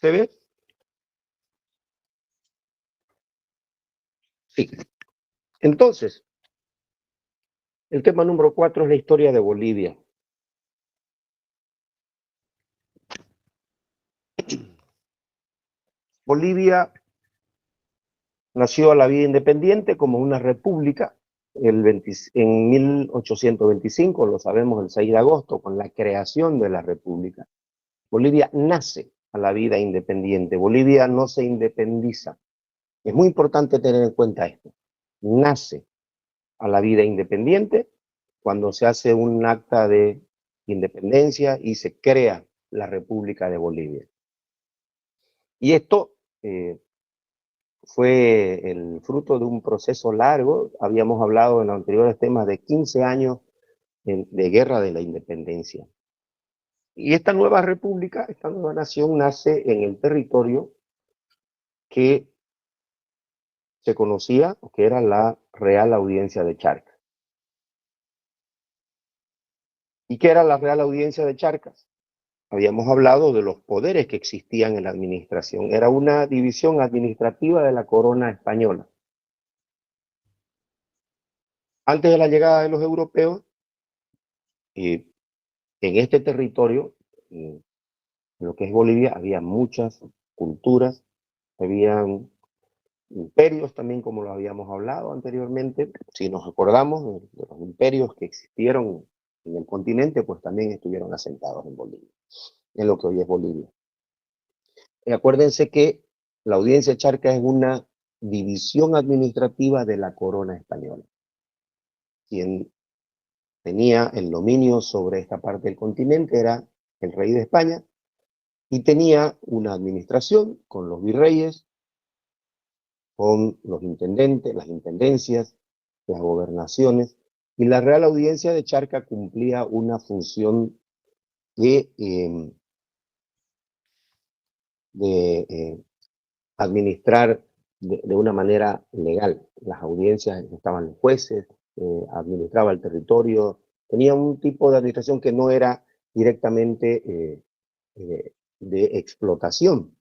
¿Se ve? Sí. Entonces, el tema número 4 es la historia de Bolivia. Bolivia nació a la vida independiente como una república en 1825, lo sabemos, el 6 de agosto, con la creación de la república. Bolivia nace a la vida independiente, Bolivia no se independiza. Es muy importante tener en cuenta esto. Nace a la vida independiente cuando se hace un acta de independencia y se crea la República de Bolivia. Y esto fue el fruto de un proceso largo. Habíamos hablado en los anteriores temas de 15 años de guerra de la independencia. Y esta nueva república, esta nueva nación nace en el territorio que se conocía, que era la Real Audiencia de Charcas. ¿Y qué era la Real Audiencia de Charcas? Habíamos hablado de los poderes que existían en la administración. Era una división administrativa de la corona española. Antes de la llegada de los europeos, en este territorio, en lo que es Bolivia, había muchas culturas, habían imperios también, como lo habíamos hablado anteriormente. Si nos acordamos de los imperios que existieron en el continente, pues también estuvieron asentados en Bolivia, en lo que hoy es Bolivia. Y acuérdense que la Audiencia de Charcas es una división administrativa de la corona española. Quien tenía el dominio sobre esta parte del continente era el rey de España y tenía una administración con los virreyes, con los intendentes, las intendencias, las gobernaciones, y la Real Audiencia de Charcas cumplía una función de administrar de una manera legal. Las audiencias estaban los jueces, administraba el territorio, tenía un tipo de administración que no era directamente de explotación.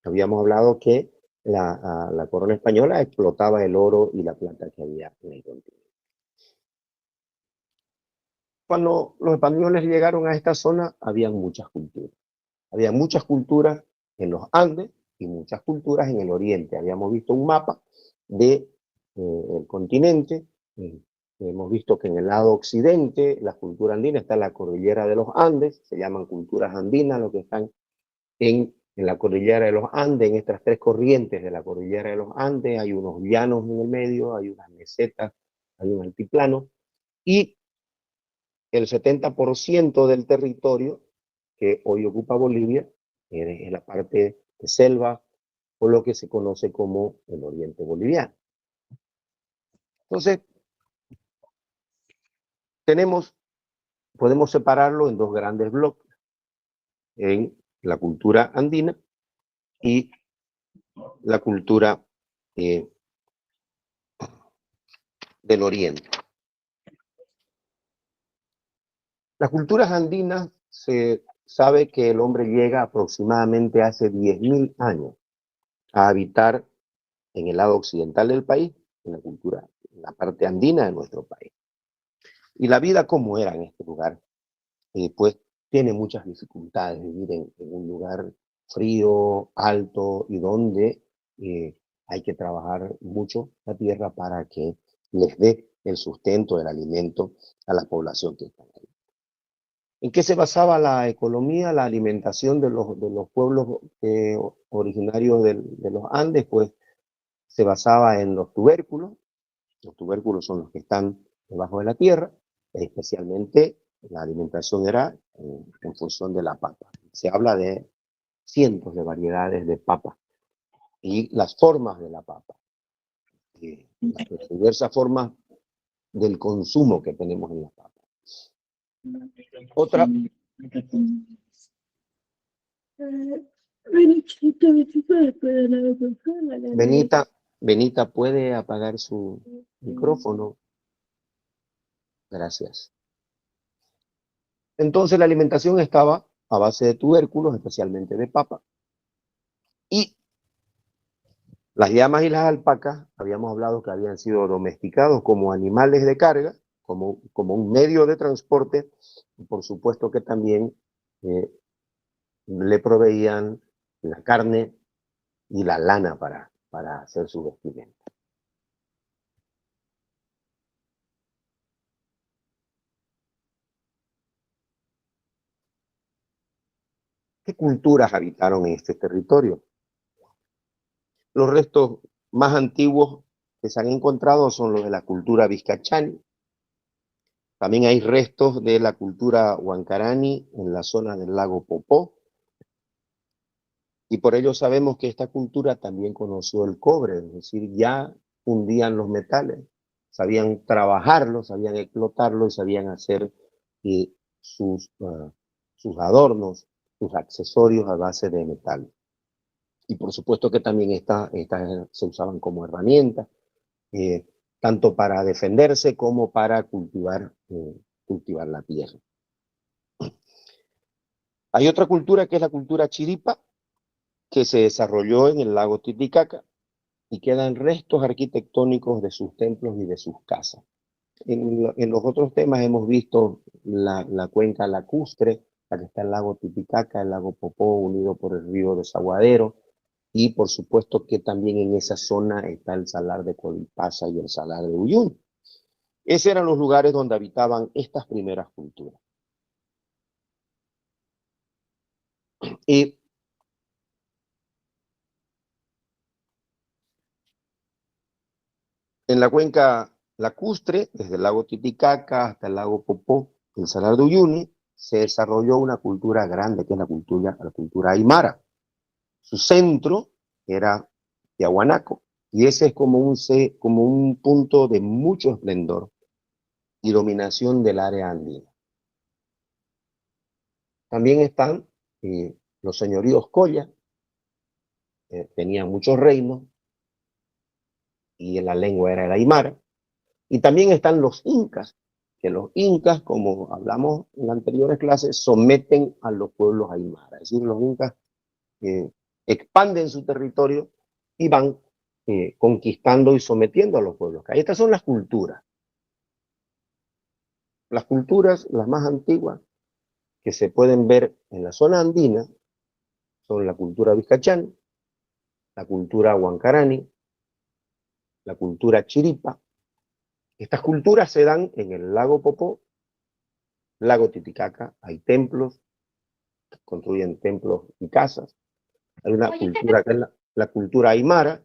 Habíamos hablado que la corona española explotaba el oro y la plata que había en el continente. Cuando los españoles llegaron a esta zona, había muchas culturas. Había muchas culturas en los Andes y muchas culturas en el Oriente. Habíamos visto un mapa del continente. Hemos visto que en el lado occidente, la cultura andina, está en la cordillera de los Andes, se llaman culturas andinas, lo que están en la cordillera de los Andes, en estas tres corrientes de la cordillera de los Andes, hay unos llanos en el medio, hay unas mesetas, hay un altiplano, y el 70% del territorio que hoy ocupa Bolivia es la parte de selva, o lo que se conoce como el oriente boliviano. Entonces, podemos separarlo en dos grandes bloques, en la cultura andina y la cultura del oriente. Las culturas andinas se sabe que el hombre llega aproximadamente hace 10.000 años a habitar en el lado occidental del país, en la parte andina de nuestro país. Y la vida como era en este lugar, pues tiene muchas dificultades vivir en un lugar frío, alto y donde hay que trabajar mucho la tierra para que les dé el sustento, el alimento a la población que está ahí. ¿En qué se basaba la economía, la alimentación de los pueblos originarios de los Andes? Pues se basaba en los tubérculos. Los tubérculos son los que están debajo de la tierra, especialmente la alimentación era en función de la papa. Se habla de cientos de variedades de papa y las formas de la papa, las diversas formas del consumo que tenemos en la papa. Otra. Benita, ¿puede apagar su micrófono? Gracias. Entonces la alimentación estaba a base de tubérculos, especialmente de papa. Las llamas y las alpacas, habíamos hablado que habían sido domesticados como animales de carga, como un medio de transporte, y por supuesto que también eh, le proveían la carne y la lana para hacer su vestimenta. ¿Qué culturas habitaron en este territorio? Los restos más antiguos que se han encontrado son los de la cultura vizcachani. También hay restos de la cultura huancarani en la zona del lago Popó. Y por ello sabemos que esta cultura también conoció el cobre, es decir, ya fundían los metales, sabían trabajarlos, sabían explotarlos y sabían hacer eh, sus, sus adornos, sus accesorios a base de metal. Y por supuesto que también estas se usaban como herramientas, eh, tanto para defenderse como para cultivar la tierra. Hay otra cultura que es la cultura chiripa, que se desarrolló en el lago Titicaca y quedan restos arquitectónicos de sus templos y de sus casas. En los otros temas hemos visto la cuenca lacustre, la que está en el lago Titicaca, el lago Popó, unido por el río Desaguadero, y por supuesto que también en esa zona está el salar de Colipasa y el salar de Uyuni. Esos eran los lugares donde habitaban estas primeras culturas. Y en la cuenca lacustre, desde el lago Titicaca hasta el lago Popó, el salar de Uyuni, se desarrolló una cultura grande, que es la cultura aymara. Su centro era Tiahuanaco, y ese es como un punto de mucho esplendor y dominación del área andina. También están los señoríos Colla, tenían muchos reinos, y la lengua era el aymara. Y también están los incas, que los incas, como hablamos en anteriores clases, someten a los pueblos aymaras. Es decir, los incas eh, expanden su territorio y van conquistando y sometiendo a los pueblos. Estas son las culturas. Las culturas, las más antiguas, que se pueden ver en la zona andina, son la cultura vizcachán, la cultura huancarani, la cultura chiripa. Estas culturas se dan en el lago Popó, lago Titicaca. Hay templos, construyen templos y casas. Hay una cultura que es la cultura aymara,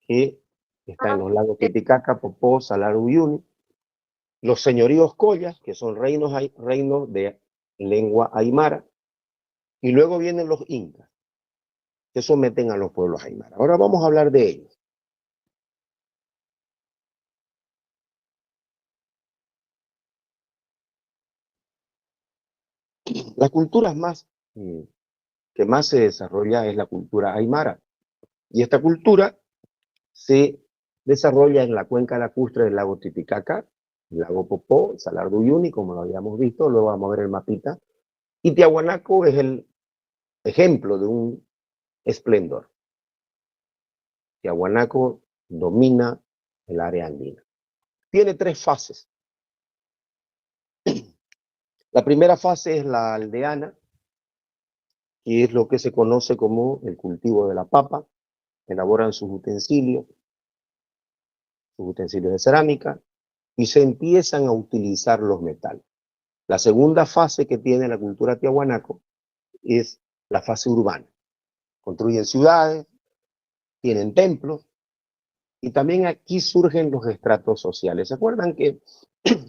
que está en los lagos Titicaca, Popó, Salar, Uyuni. Los señoríos collas, que son reinos de lengua aymara. Y luego vienen los incas, que someten a los pueblos aymara. Ahora vamos a hablar de ellos. Las culturas que más se desarrolla es la cultura aymara. Y esta cultura se desarrolla en la cuenca lacustre del lago Titicaca, el lago Popó, el Salar de Uyuni, como lo habíamos visto. Luego vamos a ver el mapita. Y Tiahuanaco es el ejemplo de un esplendor. Tiahuanaco domina el área andina. Tiene tres fases. La primera fase es la aldeana, que es lo que se conoce como el cultivo de la papa. Elaboran sus utensilios de cerámica, y se empiezan a utilizar los metales. La segunda fase que tiene la cultura tiahuanaco es la fase urbana. Construyen ciudades, tienen templos, y también aquí surgen los estratos sociales. ¿Se acuerdan que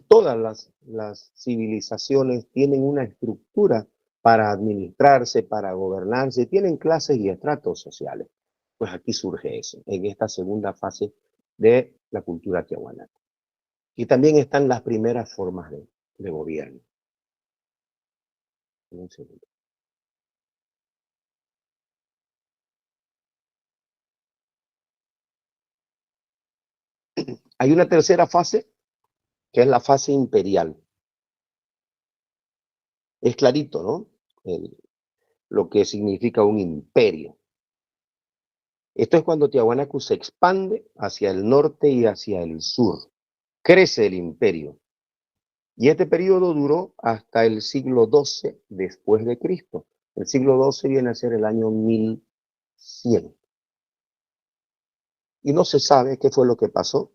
todas las civilizaciones tienen una estructura para administrarse, para gobernarse, tienen clases y estratos sociales? Pues aquí surge eso, en esta segunda fase de la cultura tiahuanaco. Y también están las primeras formas de gobierno. Un segundo. Hay una tercera fase, que es la fase imperial. Es clarito, ¿no? Lo que significa un imperio. Esto es cuando Tiahuanaco se expande hacia el norte y hacia el sur. Crece el imperio. Y este periodo duró hasta el siglo XII después de Cristo. El siglo XII viene a ser el año 1100. Y no se sabe qué fue lo que pasó.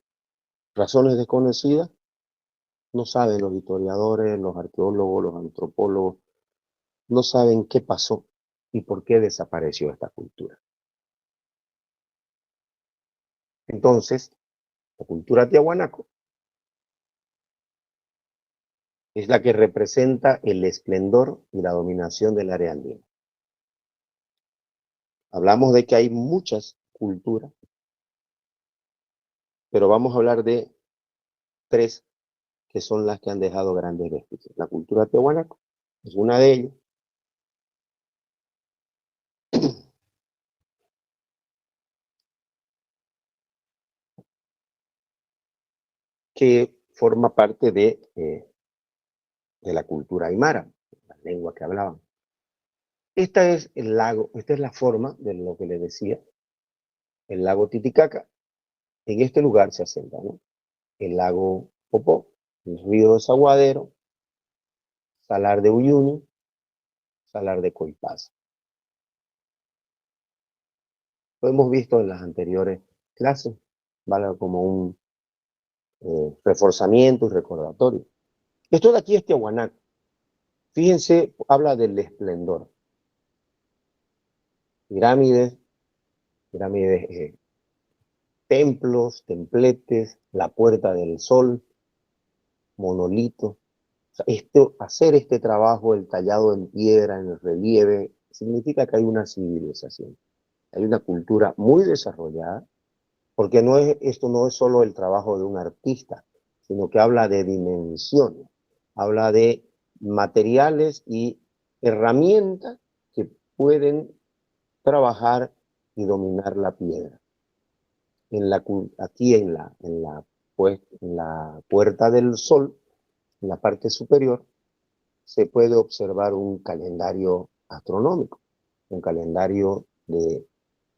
Razones desconocidas. No saben los historiadores, los arqueólogos, los antropólogos. No saben qué pasó y por qué desapareció esta cultura. Entonces, la cultura tiahuanaco es la que representa el esplendor y la dominación del área andina. Hablamos de que hay muchas culturas, pero vamos a hablar de tres que son las que han dejado grandes vestigios. La cultura tiahuanaco es una de ellas, que forma parte de la cultura aymara, la lengua que hablaban. Esta es el lago, esta es la forma de lo que les decía, el lago Titicaca. En este lugar se asienta, ¿no? El lago Popó, el río Desaguadero, Salar de Uyuni, Salar de Coipaz. Lo hemos visto en las anteriores clases, vale como un reforzamiento y recordatorio. Esto de aquí es Tiahuanaco. Fíjense, habla del esplendor. Pirámides, pirámides, templos, templetes, la Puerta del Sol, monolitos. O sea, hacer este trabajo, el tallado en piedra, en el relieve, significa que hay una civilización, hay una cultura muy desarrollada, porque esto no es solo el trabajo de un artista, sino que habla de dimensiones, habla de materiales y herramientas que pueden trabajar y dominar la piedra. Aquí en la Puerta del Sol, en la parte superior, se puede observar un calendario astronómico, un calendario de,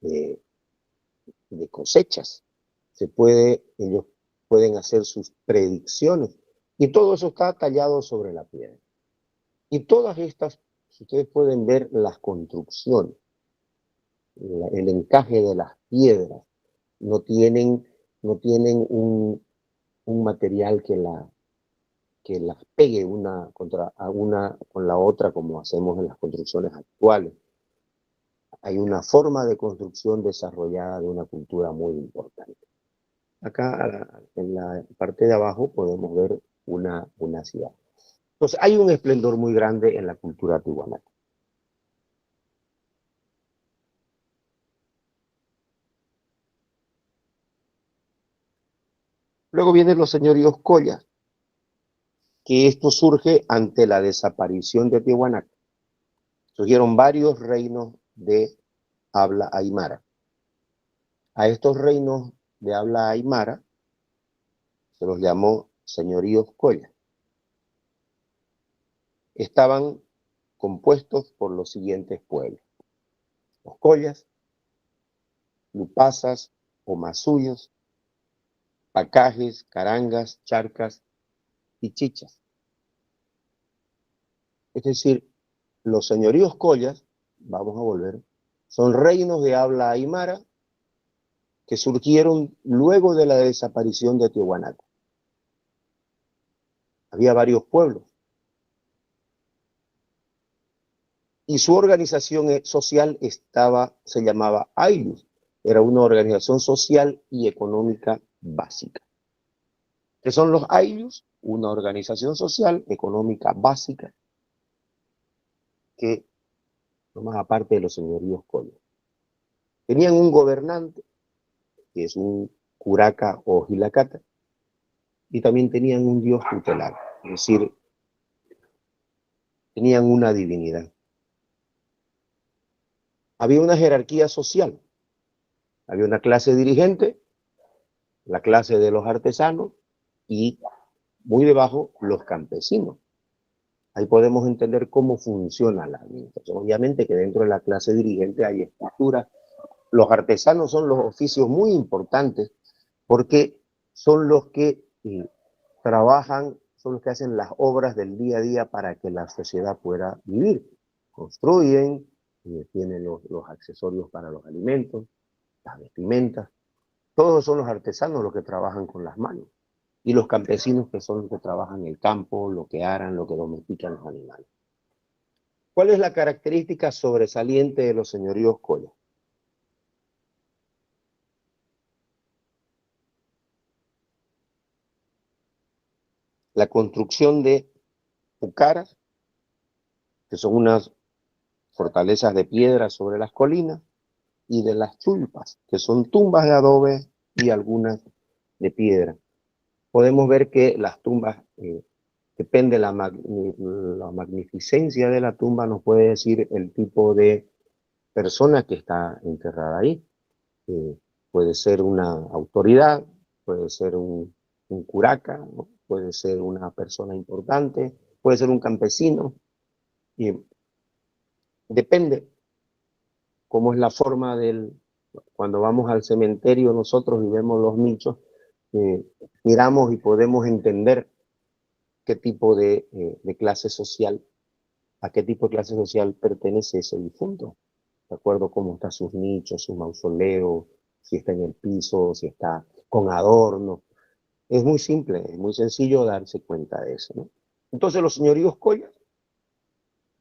de cosechas. Ellos pueden hacer sus predicciones y todo eso está tallado sobre la piedra. Y todas estas, si ustedes pueden ver las construcciones, el encaje de las piedras, no tienen, no tienen un material que las pegue una contra una con la otra como hacemos en las construcciones actuales. Hay una forma de construcción desarrollada de una cultura muy importante. Acá en la parte de abajo podemos ver una ciudad. Entonces hay un esplendor muy grande en la cultura tiahuanaca. Luego vienen los señoríos collas, que esto surge ante la desaparición de Tiahuanaco. Surgieron varios reinos de habla aymara. A estos reinos de habla aymara se los llamó señoríos collas. Estaban compuestos por los siguientes pueblos: los collas, lupazas o masuyos, pacajes, carangas, charcas y chichas. Es decir, los señoríos collas, vamos a volver, son reinos de habla aymara que surgieron luego de la desaparición de Tiahuanaco. Había varios pueblos y su organización social se llamaba Aylus. Era una organización social y económica básica. ¿Qué son los Aylus? Una organización social económica básica que formaba parte de los señoríos collas. Tenían un gobernante, que es un curaca o gilacata, y también tenían un dios tutelar, es decir, tenían una divinidad. Había una jerarquía social, había una clase dirigente, la clase de los artesanos y muy debajo los campesinos. Ahí podemos entender cómo funciona la administración. Obviamente que dentro de la clase dirigente hay estructuras los artesanos son los oficios muy importantes porque son los que trabajan, son los que hacen las obras del día a día para que la sociedad pueda vivir. Construyen, tienen los accesorios para los alimentos, las vestimentas. Todos son los artesanos los que trabajan con las manos. Y los campesinos que son los que trabajan en el campo, lo que aran, lo que domestican los animales. ¿Cuál es la característica sobresaliente de los señoríos Collas? La construcción de pucaras, que son unas fortalezas de piedra sobre las colinas, y de las chulpas, que son tumbas de adobe y algunas de piedra. Podemos ver que las tumbas, depende de la magnificencia de la tumba, nos puede decir el tipo de persona que está enterrada ahí. Puede ser una autoridad, puede ser un curaca, ¿no? Puede ser una persona importante, puede ser un campesino, y depende cómo es la forma del... Cuando vamos al cementerio nosotros y vemos los nichos, miramos y podemos entender qué tipo de clase social, a qué tipo de clase social pertenece ese difunto, de acuerdo a cómo están sus nichos, su mausoleo, si está en el piso, si está con adorno. Es muy simple, es muy sencillo darse cuenta de eso, ¿no? Entonces los señoríos Collas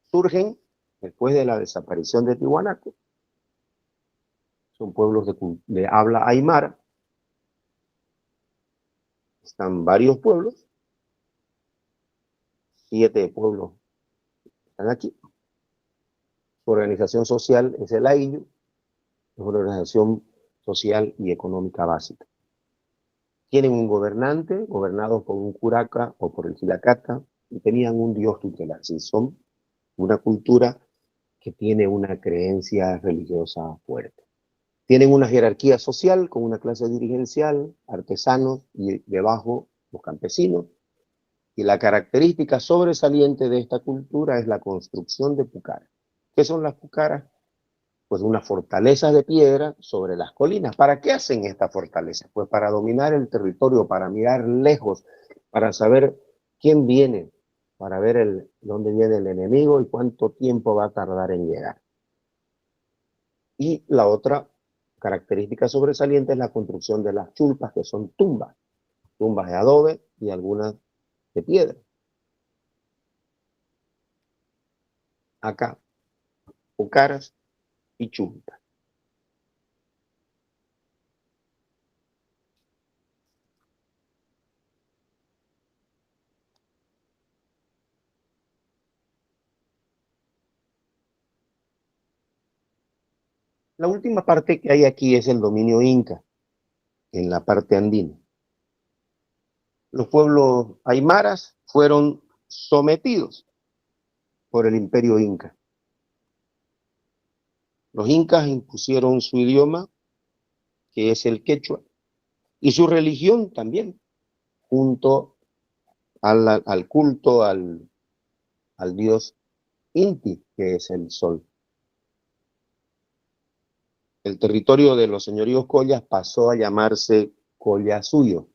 surgen después de la desaparición de Tiwanaku. Son pueblos de habla aymara. Están varios pueblos, 7 pueblos están aquí. Su organización social es el AINU, es una organización social y económica básica. Tienen un gobernante, gobernado por un curaca o por el Silacata, y tenían un dios tutelar. Sí, son una cultura que tiene una creencia religiosa fuerte. Tienen una jerarquía social con una clase dirigencial, artesanos y debajo los campesinos. Y la característica sobresaliente de esta cultura es la construcción de pucaras. ¿Qué son las pucaras? Pues unas fortalezas de piedra sobre las colinas. ¿Para qué hacen estas fortalezas? Pues para dominar el territorio, para mirar lejos, para saber quién viene, para ver dónde viene el enemigo y cuánto tiempo va a tardar en llegar. Y la otra característica sobresaliente es la construcción de las chulpas, que son tumbas, tumbas de adobe y algunas de piedra. Acá, pucaras y chulpas. La última parte que hay aquí es el dominio inca, en la parte andina. Los pueblos aymaras fueron sometidos por el imperio inca. Los incas impusieron su idioma, que es el quechua, y su religión también, junto al culto al dios Inti, que es el sol. El territorio de los señoríos Collas pasó a llamarse Collasuyo,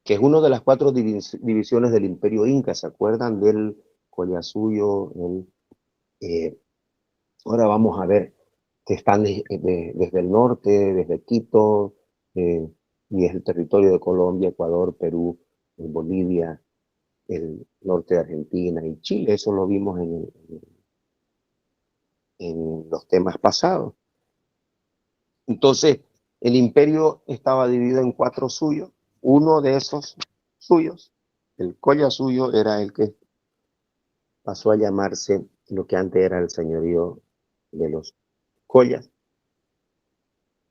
que es una de las 4 divisiones del imperio inca. ¿Se acuerdan del Collasuyo? Ahora vamos a ver que están desde el norte, desde Quito, y es el territorio de Colombia, Ecuador, Perú, Bolivia, el norte de Argentina y Chile. Eso lo vimos en los temas pasados. Entonces, el imperio estaba dividido en 4 suyos. Uno de esos suyos, el Collasuyo, era el que pasó a llamarse lo que antes era el señorío de los Collas.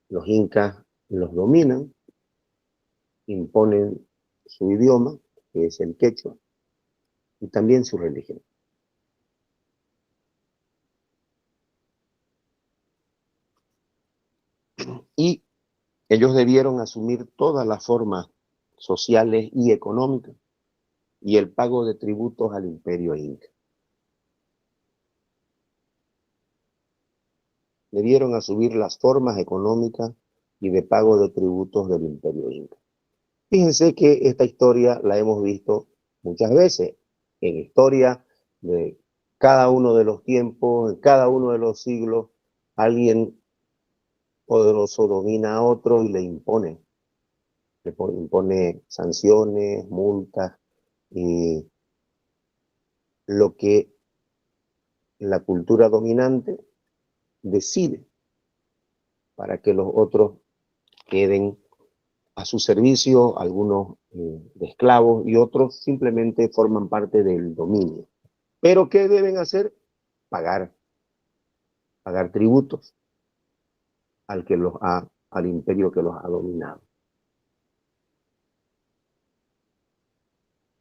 Los incas los dominan, imponen su idioma, que es el quechua, y también su religión. Y ellos debieron asumir todas las formas sociales y económicas y el pago de tributos al imperio inca. debieron asumir las formas económicas y de pago de tributos del Imperio Inca. Fíjense que esta historia la hemos visto muchas veces en historia de cada uno de los tiempos, en cada uno de los siglos, alguien poderoso domina a otro y le impone sanciones, multas, y lo que la cultura dominante decide para que los otros queden a su servicio, algunos de esclavos y otros simplemente forman parte del dominio. ¿Pero qué deben hacer? Pagar, pagar tributos al imperio que los ha dominado.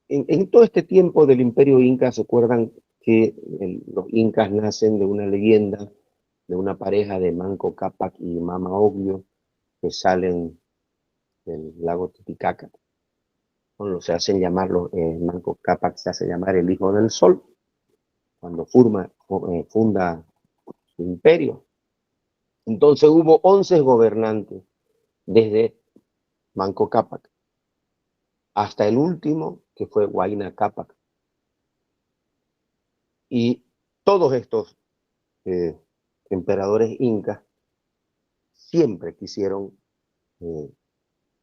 En todo este tiempo del imperio inca, ¿se acuerdan que los incas nacen de una leyenda, de una pareja de Manco Cápac y Mama Oglio, que salen del lago Titicaca? Bueno, se hacen llamar, Manco Cápac se hace llamar el hijo del sol, cuando funda su imperio. Entonces hubo 11 gobernantes, desde Manco Cápac hasta el último, que fue Huayna Cápac. Y todos estos eh, emperadores incas siempre quisieron eh,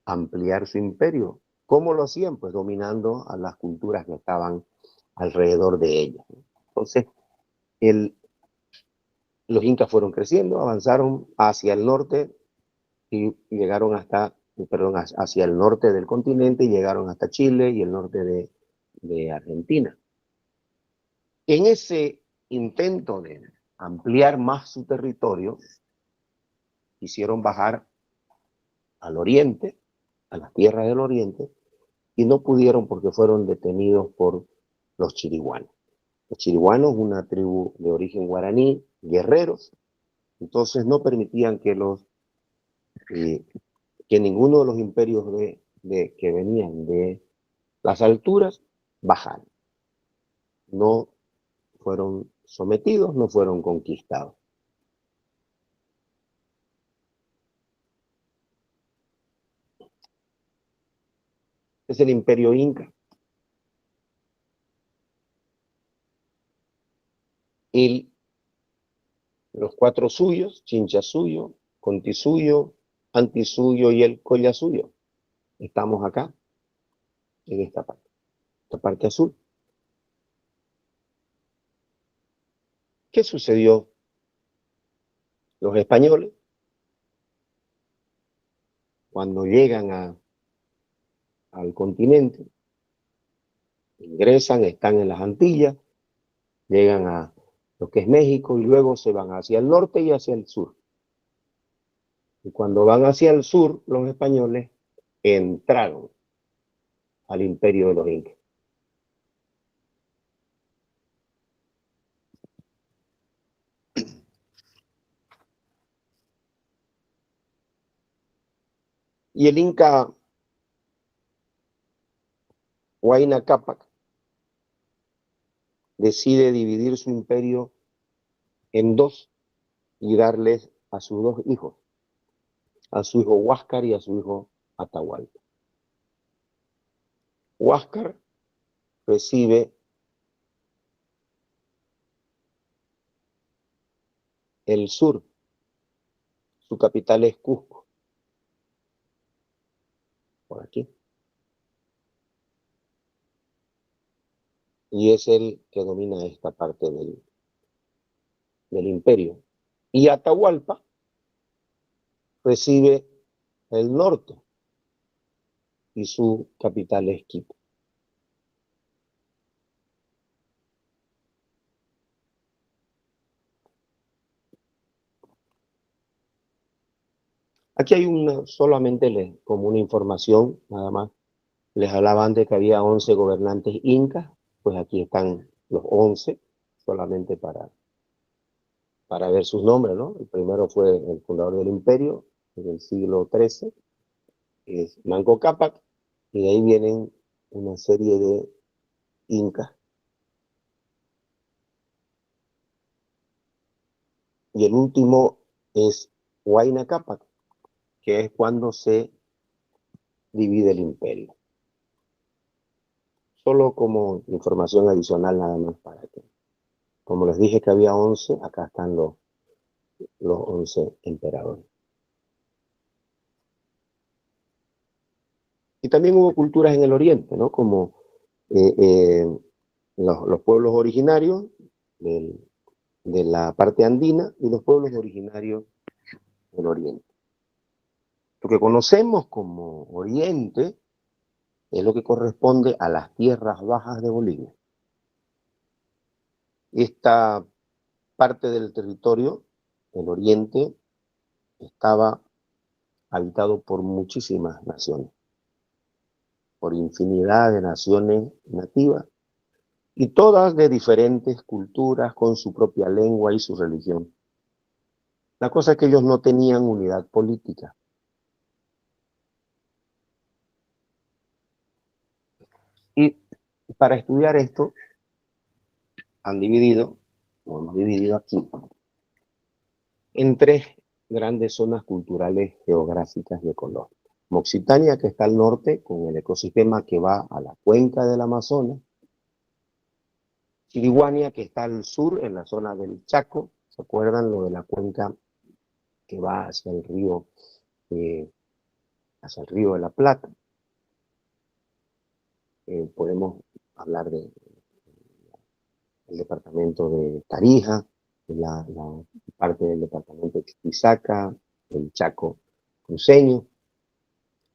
ampliar su imperio. ¿Cómo lo hacían? Pues dominando a las culturas que estaban alrededor de ellos. Entonces, los incas fueron creciendo, avanzaron hacia el norte y llegaron hacia el norte del continente y llegaron hasta Chile y el norte de Argentina. En ese intento de ampliar más su territorio, quisieron bajar al oriente, a las tierras del oriente, y no pudieron porque fueron detenidos por los chiriguanos. Los chiriguanos, una tribu de origen guaraní, guerreros, entonces no permitían que ninguno de los imperios que venían de las alturas bajaran. No fueron sometidos, no fueron conquistados. Es el imperio inca. Los cuatro suyos, Chinchasuyo, Contisuyo, Antisuyo y el Collasuyo. Estamos acá, en esta parte azul. ¿Qué sucedió? Los españoles, cuando llegan al continente, ingresan, están en las Antillas, llegan a lo que es México y luego se van hacia el norte y hacia el sur. Y cuando van hacia el sur, los españoles entraron al imperio de los incas. Y el inca Huayna Cápac decide dividir su imperio en dos y darles a sus dos hijos, a su hijo Huáscar y a su hijo Atahualpa. Huáscar recibe el sur, su capital es Cusco, por aquí, y es el que domina esta parte del imperio. Y Atahualpa recibe el norte y su capital es Quito. Aquí hay como una información, nada más. Les hablaba antes que había 11 gobernantes incas, pues aquí están los 11, solamente para ver sus nombres, ¿no? El primero fue el fundador del imperio, en el siglo XIII, que es Manco Cápac, y de ahí vienen una serie de incas. Y el último es Huayna Cápac, que es cuando se divide el imperio. Solo como información adicional nada más para que, como les dije que había 11, acá están los 11 emperadores. Y también hubo culturas en el oriente, ¿no? Como eh, eh, los pueblos originarios de la parte andina y los pueblos originarios del oriente. Lo que conocemos como oriente es lo que corresponde a las tierras bajas de Bolivia. Esta parte del territorio, el oriente, estaba habitado por muchísimas naciones, por infinidad de naciones nativas, y todas de diferentes culturas, con su propia lengua y su religión. La cosa es que ellos no tenían unidad política. Y para estudiar esto, hemos dividido aquí, en tres grandes zonas culturales, geográficas y ecológicas. Moxitania, que está al norte, con el ecosistema que va a la cuenca del Amazonas. Chiriguania, que está al sur, en la zona del Chaco. ¿Se acuerdan lo de la cuenca que va eh, hacia el río de la Plata? Podemos hablar del departamento de Tarija, la parte del departamento de Chuquisaca, el Chaco cruceño,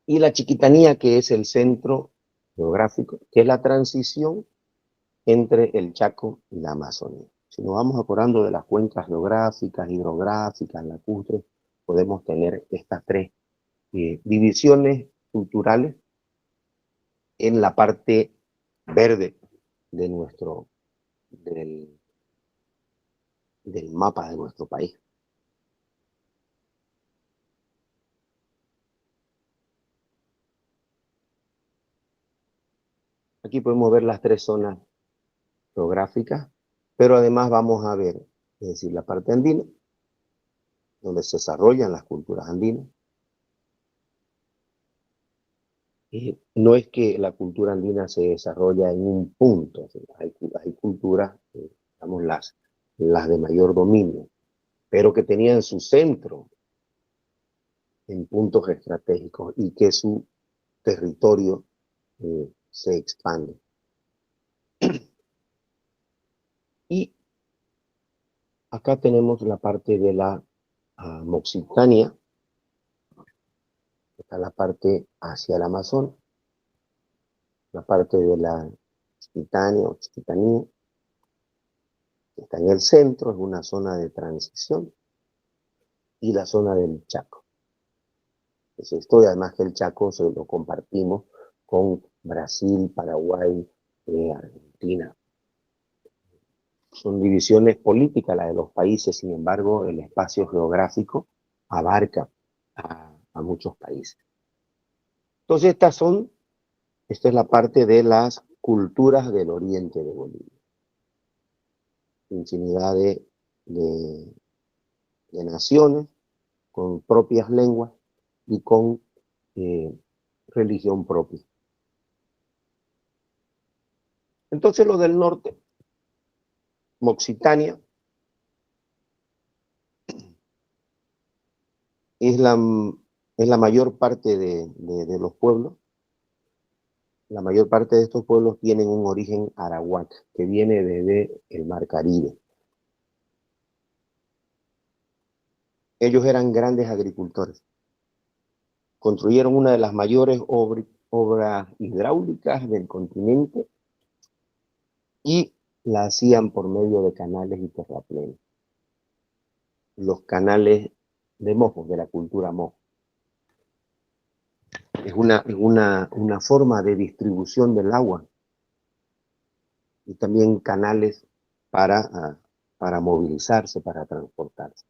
y la Chiquitanía, que es el centro geográfico, que es la transición entre el Chaco y la Amazonía. Si nos vamos acordando de las cuencas geográficas, hidrográficas, lacustres, podemos tener estas tres divisiones culturales en la parte verde de del mapa de nuestro país. Aquí podemos ver las tres zonas geográficas, pero además vamos a ver, es decir, la parte andina, donde se desarrollan las culturas andinas. No es que la cultura andina se desarrolla en un punto, hay culturas, digamos, las de mayor dominio, pero que tenían su centro en puntos estratégicos y que su territorio se expande. Y acá tenemos la parte de la Moxitania, está la parte hacia el Amazonas, la parte de la Chiquitania o Chiquitanía, que está en el centro, es una zona de transición, y la zona del Chaco. Es esto, y además que el Chaco se lo compartimos con Brasil, Paraguay, Argentina. Son divisiones políticas las de los países, sin embargo, el espacio geográfico abarca a muchos países. Entonces, esta es la parte de las culturas del oriente de Bolivia. Infinidad de naciones con propias lenguas y con religión propia. Entonces, lo del norte, Moxitania, es la mayor parte de los pueblos. La mayor parte de estos pueblos tienen un origen arawak, que viene desde el Mar Caribe. Ellos eran grandes agricultores. Construyeron una de las mayores obras hidráulicas del continente y la hacían por medio de canales y terraplenes. Los canales de mojos, de la cultura mojo. Es una forma de distribución del agua y también canales para movilizarse, para transportarse.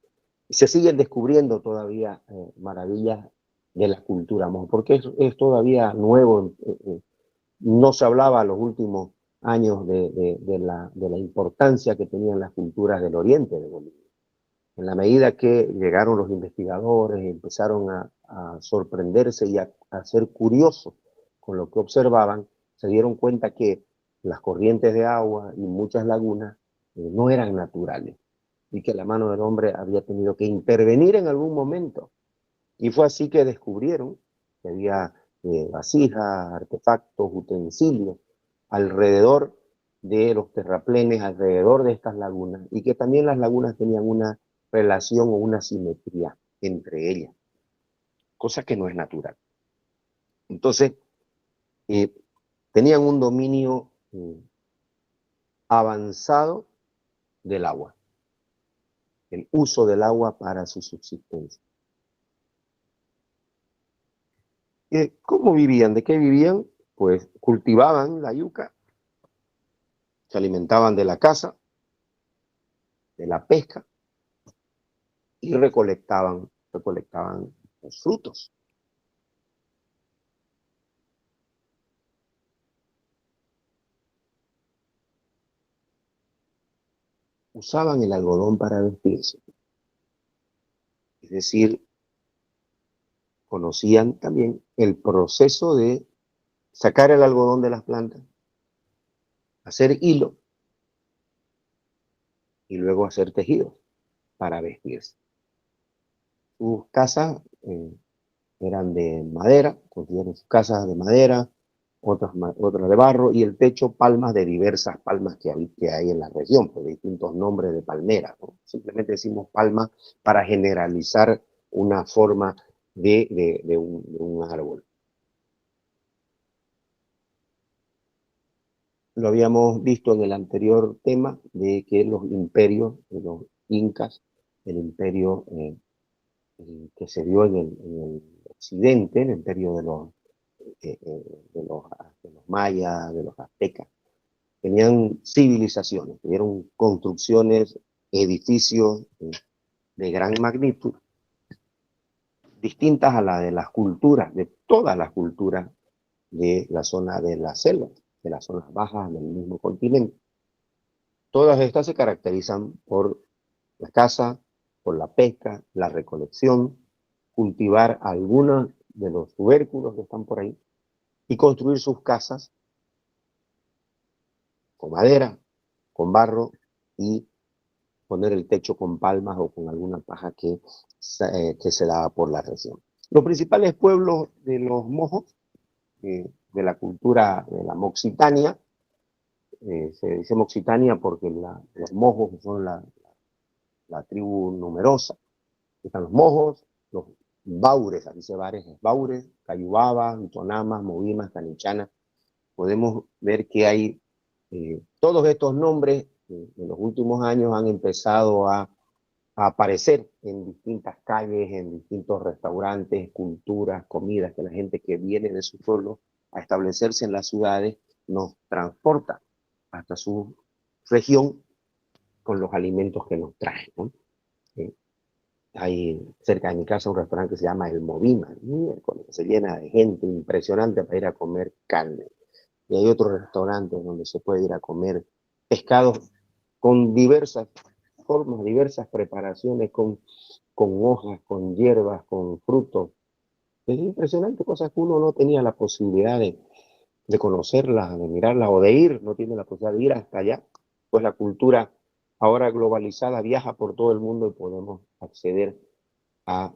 Y se siguen descubriendo todavía maravillas de la cultura mojo, porque es todavía nuevo. No se hablaba en los últimos años de la importancia que tenían las culturas del oriente de Bolivia. En la medida que llegaron los investigadores, empezaron a sorprenderse y a ser curiosos con lo que observaban, se dieron cuenta que las corrientes de agua y muchas lagunas no eran naturales y que la mano del hombre había tenido que intervenir en algún momento. Y fue así que descubrieron que había vasijas, artefactos, utensilios alrededor de los terraplenes, alrededor de estas lagunas, y que también las lagunas tenían una relación o una simetría entre ellas, cosa que no es natural. Entonces, eh, tenían un dominio avanzado del agua, el uso del agua para su subsistencia. ¿Cómo vivían? ¿De qué vivían? Pues cultivaban la yuca, se alimentaban de la caza, de la pesca y recolectaban los frutos. Usaban el algodón para vestirse, es decir, conocían también el proceso de sacar el algodón de las plantas, hacer hilo y luego hacer tejidos para vestirse. Sus casas eran de madera, construyeron sus casas de madera, otras de barro, y el techo palmas de diversas palmas que hay en la región, pues distintos nombres de palmeras, ¿no? Simplemente decimos palma para generalizar una forma de un árbol. Lo habíamos visto en el anterior tema de que los imperios de los incas, el imperio que se dio en el occidente, el imperio de los mayas, de los aztecas, tenían civilizaciones, tuvieron construcciones, edificios de gran magnitud, distintas a la de las culturas, de todas las culturas de la zona de la selva, de las zonas bajas del mismo continente. Todas estas se caracterizan por la caza, por la pesca, la recolección, cultivar algunos de los tubérculos que están por ahí y construir sus casas con madera, con barro y poner el techo con palmas o con alguna paja que se daba por la región. Los principales pueblos de los mojos, de la cultura de la Moxitania, se dice Moxitania porque los mojos son la tribu numerosa. Están los mojos, los baures, aquí se bares, baures, cayubabas, tonamas, movimas, canichanas. Podemos ver que hay todos estos nombres en los últimos años han empezado a aparecer en distintas calles, en distintos restaurantes, culturas, comidas, que la gente que viene de su pueblo a establecerse en las ciudades nos transporta hasta su región con los alimentos que nos traen, ¿no? Hay cerca de mi casa un restaurante que se llama El Movima, que se llena de gente impresionante para ir a comer carne. Y hay otros restaurantes donde se puede ir a comer pescados con diversas formas, diversas preparaciones, con hojas, con hierbas, con frutos. Es impresionante, cosas que uno no tenía la posibilidad de conocerlas, de mirarlas o de ir, no tiene la posibilidad de ir hasta allá, pues la cultura ahora globalizada viaja por todo el mundo y podemos acceder a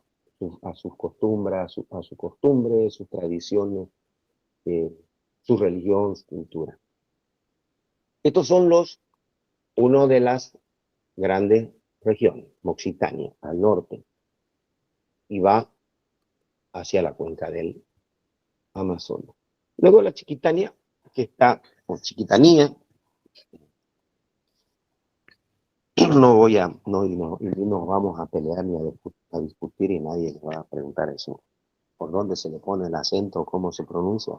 sus costumbres, a su costumbre, sus tradiciones, eh, su religión, su cultura. Estos son uno de las grandes regiones, Moxitania, al norte, y va hacia la cuenca del Amazonas. Luego la Chiquitania, que está, o Chiquitanía, no vamos a pelear ni a discutir y nadie nos va a preguntar eso, por dónde se le pone el acento, cómo se pronuncia.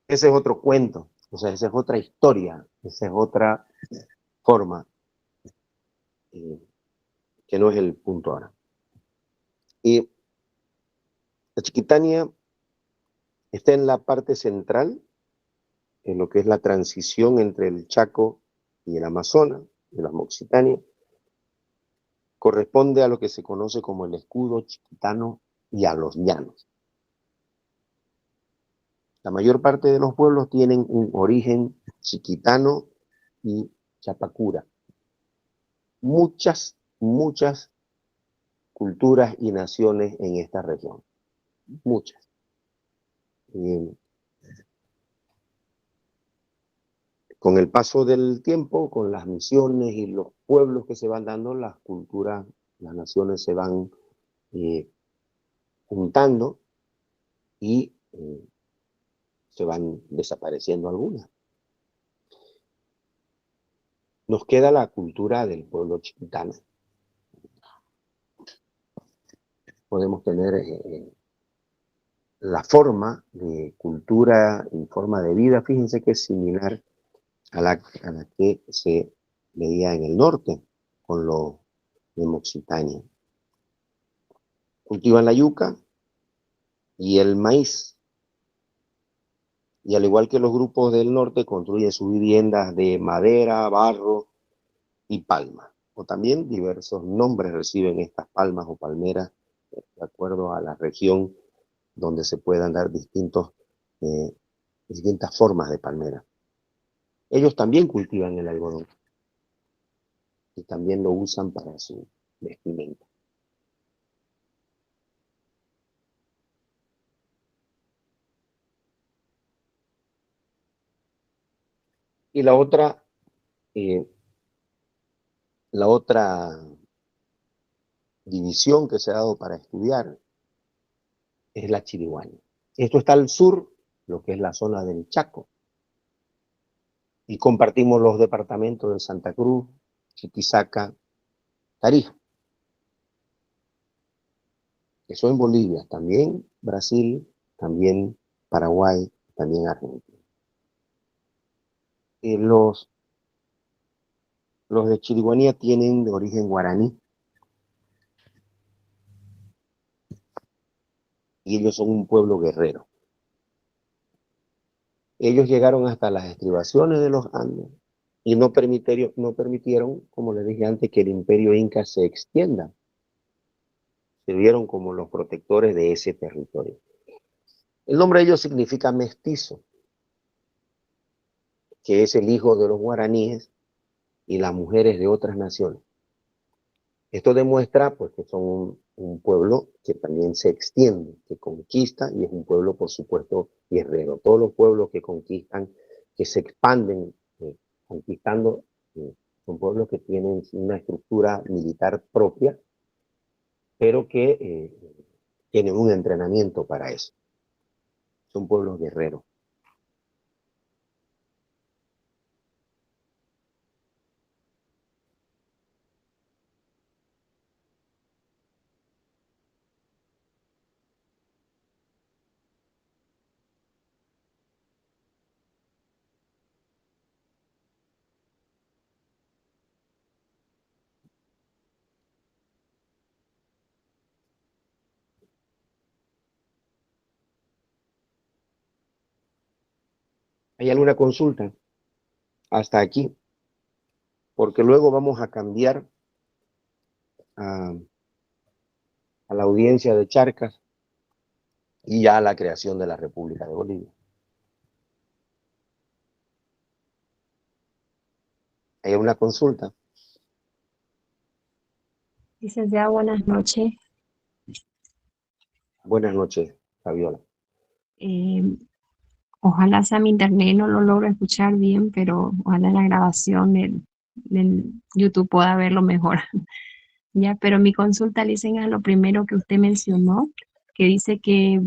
Ese es otro cuento, o sea, esa es otra historia, esa es otra forma, que no es el punto ahora. Y la Chiquitania está en la parte central, en lo que es la transición entre el Chaco y el Amazonas, de la Moxitania, corresponde a lo que se conoce como el escudo chiquitano y a los llanos. La mayor parte de los pueblos tienen un origen chiquitano y chapacura. Muchas culturas y naciones en esta región. Muchas. Con el paso del tiempo, con las misiones y los pueblos que se van dando, las culturas, las naciones se van juntando y se van desapareciendo algunas. Nos queda la cultura del pueblo chiquitano. Podemos tener la forma de cultura y forma de vida, fíjense que es similar a la que se veía en el norte con los de Moxitania. Cultivan la yuca y el maíz. Y al igual que los grupos del norte, construyen sus viviendas de madera, barro y palma. O también diversos nombres reciben estas palmas o palmeras de acuerdo a la región donde se puedan dar distintas formas de palmera. Ellos también cultivan el algodón y también lo usan para su vestimenta. Y eh, la otra división que se ha dado para estudiar es la chiriguana. Esto está al sur, lo que es la zona del Chaco, y compartimos los departamentos de Santa Cruz, Chuquisaca, Tarija. Eso en Bolivia, también Brasil, también Paraguay, también Argentina. Los de Chiriguanía tienen de origen guaraní y ellos son un pueblo guerrero. Ellos llegaron hasta las estribaciones de los Andes y no permitieron, como les dije antes, que el imperio inca se extienda. Se vieron como los protectores de ese territorio. El nombre de ellos significa mestizo, que es el hijo de los guaraníes y las mujeres de otras naciones. Esto demuestra pues, que son un pueblo que también se extiende, que conquista, y es un pueblo, por supuesto, guerrero. Todos los pueblos que conquistan, que se expanden conquistando, son pueblos que tienen una estructura militar propia, pero que tienen un entrenamiento para eso. Son pueblos guerreros. ¿Hay alguna consulta? Hasta aquí, porque luego vamos a cambiar a la audiencia de Charcas y ya a la creación de la República de Bolivia. ¿Hay alguna consulta? Licenciada, buenas noches. Buenas noches, Fabiola. Eh, Ojalá sea mi internet, no lo logro escuchar bien, pero ojalá en la grabación del YouTube pueda verlo mejor. Ya, pero mi consulta, licenciada, lo primero que usted mencionó, que dice que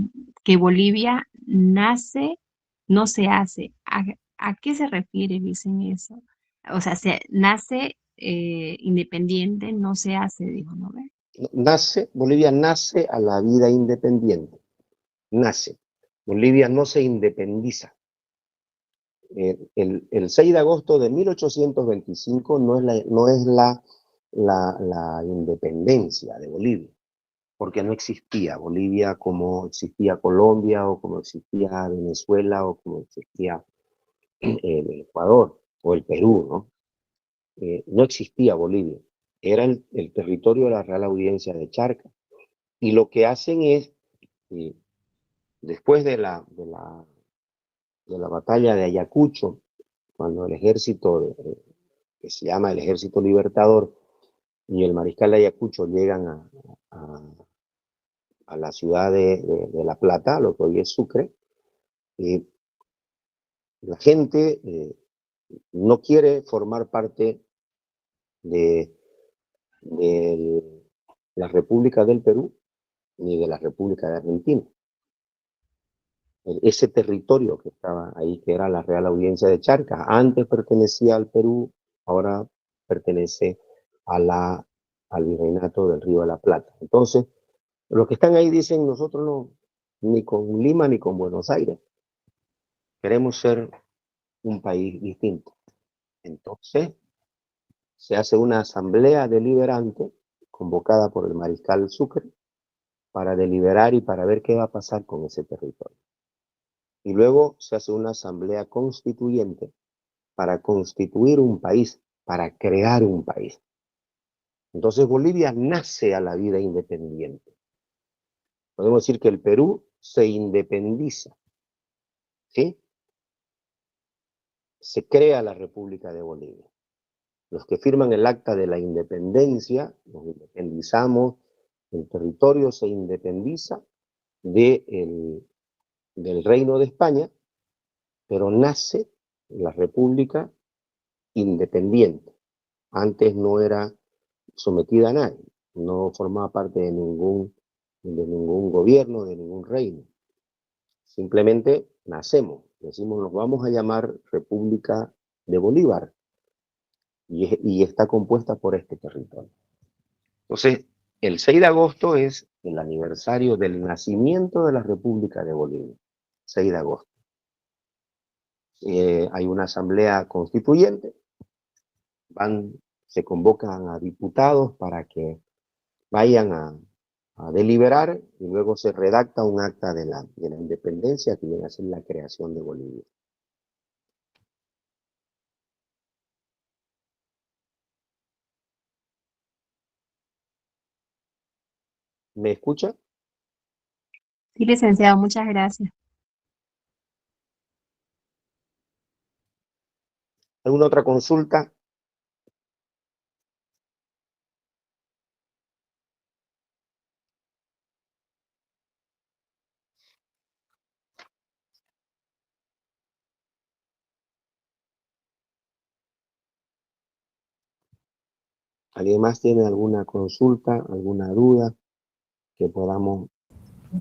Bolivia nace, no se hace. ¿A qué se refiere, dicen eso? O sea, se nace independiente, no se hace, dijo, ¿no ve? Bolivia nace a la vida independiente. Nace. Bolivia no se independiza. El 6 de agosto de 1825 no es la independencia de Bolivia, porque no existía Bolivia como existía Colombia o como existía Venezuela o como existía el Ecuador o el Perú, ¿no? No existía Bolivia. era el territorio de la Real Audiencia de Charcas. Y lo que hacen es, después de la batalla de Ayacucho, cuando el ejército, que se llama el Ejército Libertador, y el mariscal de Ayacucho llegan a la ciudad de La Plata, lo que hoy es Sucre, la gente no quiere formar parte de la República del Perú ni de la República de Argentina. Ese territorio que estaba ahí, que era la Real Audiencia de Charcas, antes pertenecía al Perú, ahora pertenece al Virreinato del Río de la Plata. Entonces, los que están ahí dicen, nosotros no, ni con Lima ni con Buenos Aires, queremos ser un país distinto. Entonces, se hace una asamblea deliberante convocada por el mariscal Sucre para deliberar y para ver qué va a pasar con ese territorio. Y luego se hace una asamblea constituyente para constituir un país, para crear un país. Entonces Bolivia nace a la vida independiente. Podemos decir que el Perú se independiza, ¿sí? Se crea la República de Bolivia. Los que firman el acta de la independencia, nos independizamos, el territorio se independiza del Reino de España, pero nace la República independiente. Antes no era sometida a nadie, no formaba parte de ningún gobierno, de ningún reino. Simplemente nacemos, decimos nos vamos a llamar República de Bolívar y está compuesta por este territorio. Entonces, el 6 de agosto es el aniversario del nacimiento de la República de Bolivia, 6 de agosto. Hay una asamblea constituyente, se convocan a diputados para que vayan a deliberar y luego se redacta un acta de la independencia que viene a ser la creación de Bolivia. ¿Me escucha? Sí, licenciado, muchas gracias. ¿Alguna otra consulta? ¿Alguien más tiene alguna consulta, alguna duda que podamos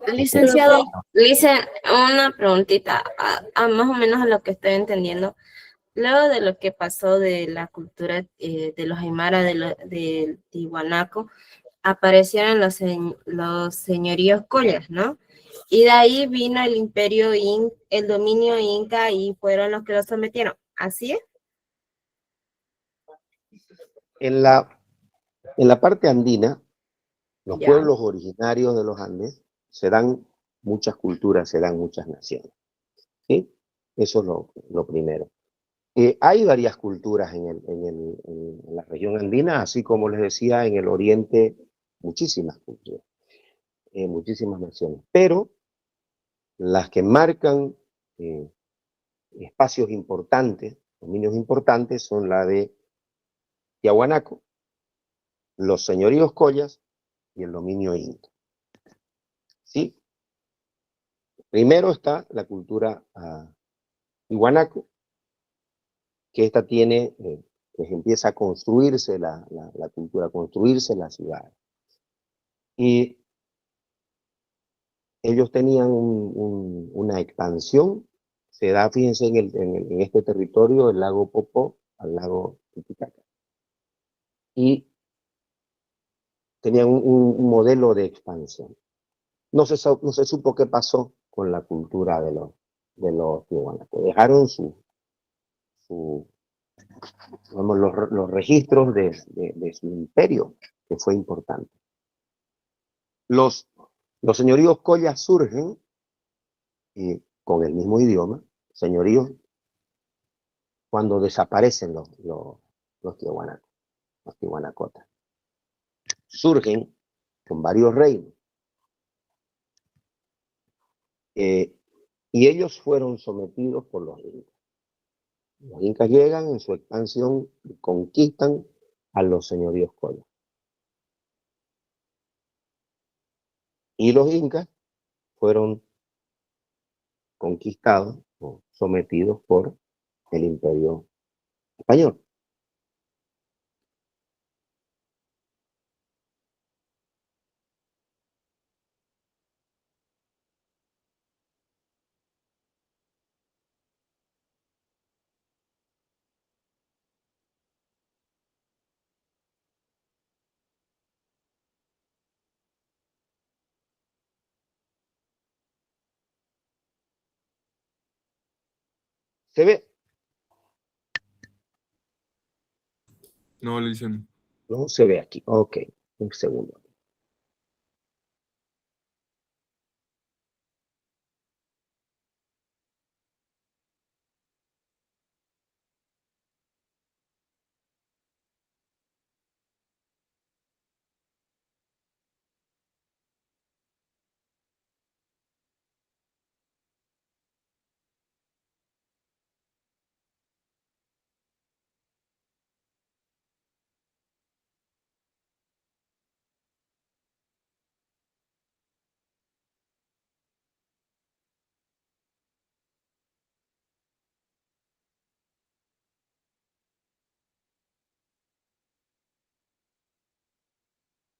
hacer? Licenciado, una preguntita, más o menos a lo que estoy entendiendo. Luego de lo que pasó de la cultura de los aymara de Tiwanaku, aparecieron los señoríos collas, ¿no? Y de ahí vino el imperio el dominio inca y fueron los que los sometieron. ¿Así es? En la parte andina, los Ya. pueblos originarios de los Andes, se dan muchas culturas, se dan muchas naciones. ¿Sí? Eso es lo primero. Hay varias culturas en la región andina, así como les decía, en el oriente, muchísimas culturas, muchísimas naciones. Pero las que marcan espacios importantes, dominios importantes, son la de Tiahuanaco, los señoríos collas y el dominio inca. ¿Sí? Primero está la cultura Tiahuanaco, que esta tiene, pues empieza a construirse la cultura, a construirse la ciudad. Y ellos tenían una expansión, se da, fíjense, en este territorio, el lago Popó al lago Titicaca. Y tenían un modelo de expansión. No se supo qué pasó con la cultura de los tiahuanacos. Dejaron digamos, los registros de su imperio, que fue importante. Los señoríos collas surgen con el mismo idioma, señoríos, cuando desaparecen los tiahuanacos, los tiahuanacotas. surgen con varios reinos. Y ellos fueron sometidos por los incas. Los incas llegan en su expansión y conquistan a los señoríos collas. Y los incas fueron conquistados o sometidos por el imperio español. ¿Se ve? No, le dicen. No se ve aquí. Ok, un segundo.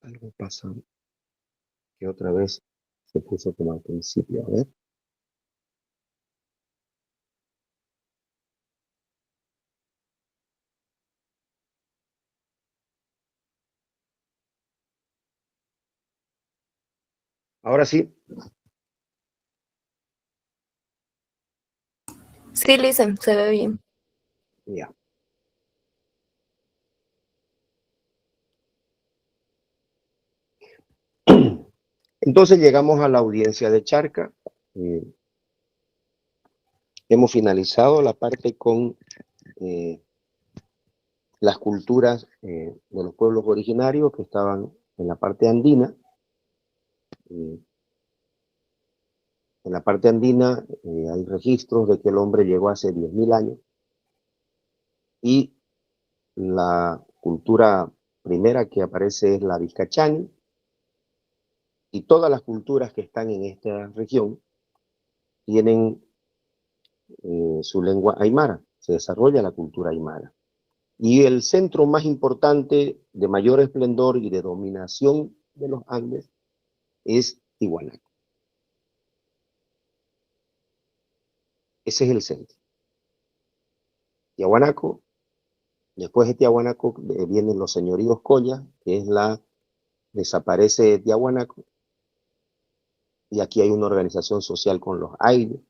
Algo pasa que otra vez se puso como al principio. A ver. Ahora sí. Sí, Lisa, se ve bien. Ya. Entonces llegamos a la audiencia de Charca. Hemos finalizado la parte con las culturas de los pueblos originarios que estaban en la parte andina. En la parte andina hay registros de que el hombre llegó hace 10.000 años y la cultura primera que aparece es la Vizcachani, y todas las culturas que están en esta región tienen su lengua aymara, se desarrolla la cultura aymara. Y el centro más importante de mayor esplendor y de dominación de los Andes es Tiwanaku. Ese es el centro. Tiahuanaco, después de Tiahuanaco vienen los señoríos collas, que es desaparece Tiahuanaco, y aquí hay una organización social con los ayllus,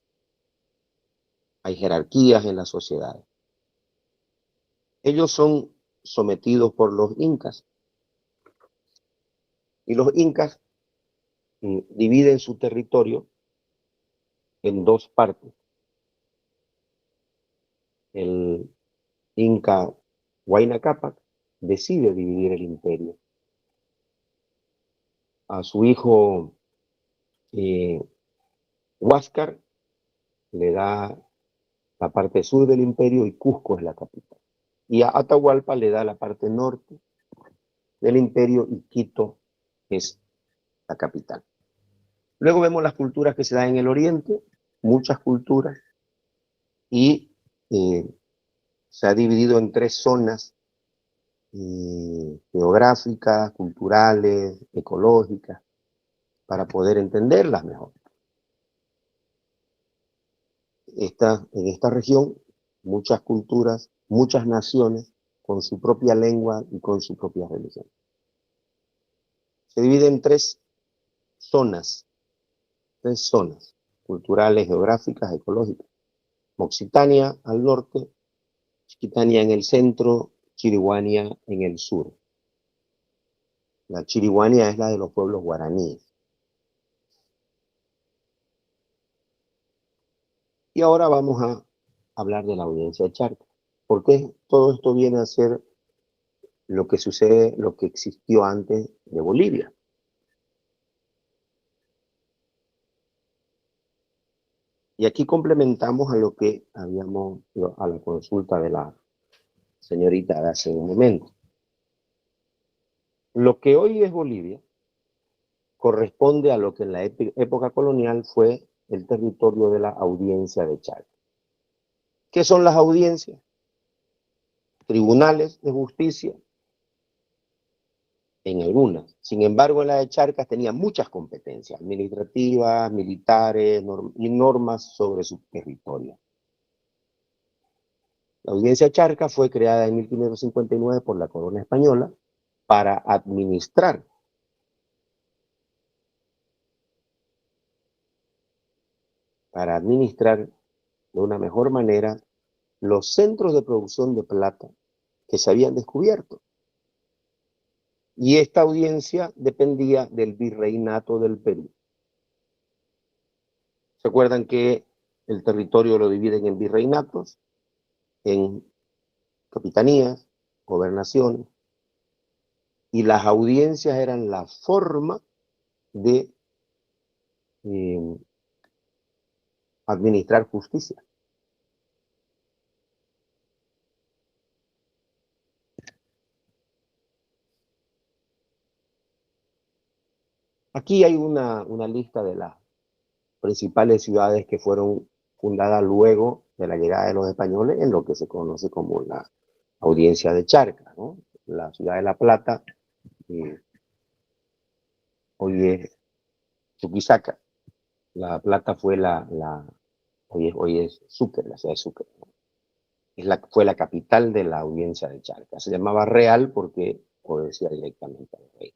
hay jerarquías en la sociedad. Ellos son sometidos por los incas, y los incas dividen su territorio en dos partes. El inca Huayna Cápac decide dividir el imperio. A su hijo Huáscar le da la parte sur del imperio y Cusco es la capital. Y a Atahualpa le da la parte norte del imperio y Quito es la capital. Luego vemos las culturas que se dan en el oriente, muchas culturas, y se ha dividido en tres zonas geográficas, culturales, ecológicas, para poder entenderlas mejor. En esta región, muchas culturas, muchas naciones, con su propia lengua y con su propia religión. Se divide en tres zonas culturales, geográficas, ecológicas. Occitania al norte, Chiquitania en el centro, Chiriguania en el sur. La Chiriguania es la de los pueblos guaraníes. Y ahora vamos a hablar de la audiencia de Charca. ¿Por qué todo esto viene a ser lo que sucede, lo que existió antes de Bolivia. Y aquí complementamos a lo que habíamos, a la consulta de la señorita de hace un momento. Lo que hoy es Bolivia corresponde a lo que en la época colonial fue el territorio de la audiencia de Charca. ¿Qué son las audiencias? Tribunales de justicia, en algunas. Sin embargo, en la de Charcas tenía muchas competencias administrativas, militares y normas sobre su territorio. La audiencia Charca fue creada en 1559 por la corona española para administrar de una mejor manera los centros de producción de plata que se habían descubierto. Y esta audiencia dependía del virreinato del Perú. ¿Se acuerdan que el territorio lo dividen en virreinatos, en capitanías, gobernaciones? Y las audiencias eran la forma de administrar justicia. Aquí hay una lista de las principales ciudades que fueron fundadas luego de la llegada de los españoles en lo que se conoce como la audiencia de Charcas, ¿no? La ciudad de La Plata, hoy es Chuquisaca. La Plata fue hoy es Sucre, la ciudad de Sucre, ¿no? Fue la capital de la audiencia de Charcas. Se llamaba Real porque obedecía directamente al rey.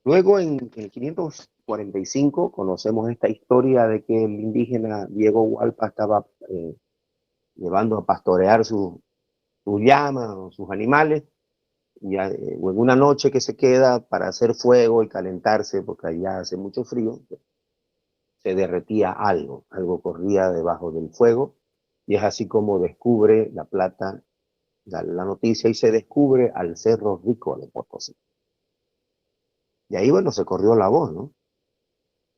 Luego, en 1545, conocemos esta historia de que el indígena Diego Hualpa estaba llevando a pastorear sus llamas o sus animales, y en una noche que se queda para hacer fuego y calentarse, porque allá hace mucho frío, se derretía algo corría debajo del fuego, y es así como descubre La Plata la noticia y se descubre al Cerro Rico de Potosí. Y ahí, bueno, se corrió la voz, ¿no?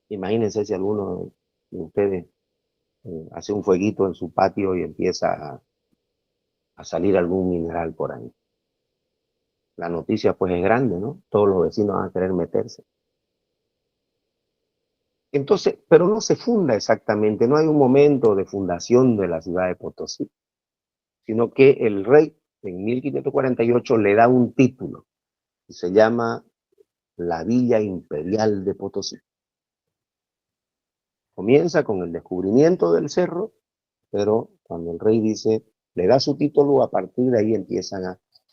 Imagínense si alguno de ustedes hace un fueguito en su patio y empieza a salir algún mineral por ahí. La noticia pues es grande, ¿no? Todos los vecinos van a querer meterse. Entonces, pero no se funda exactamente, no hay un momento de fundación de la ciudad de Potosí, sino que el rey en 1548 le da un título y se llama la Villa Imperial de Potosí. Comienza con el descubrimiento del cerro, pero cuando el rey dice, le da su título, a partir de ahí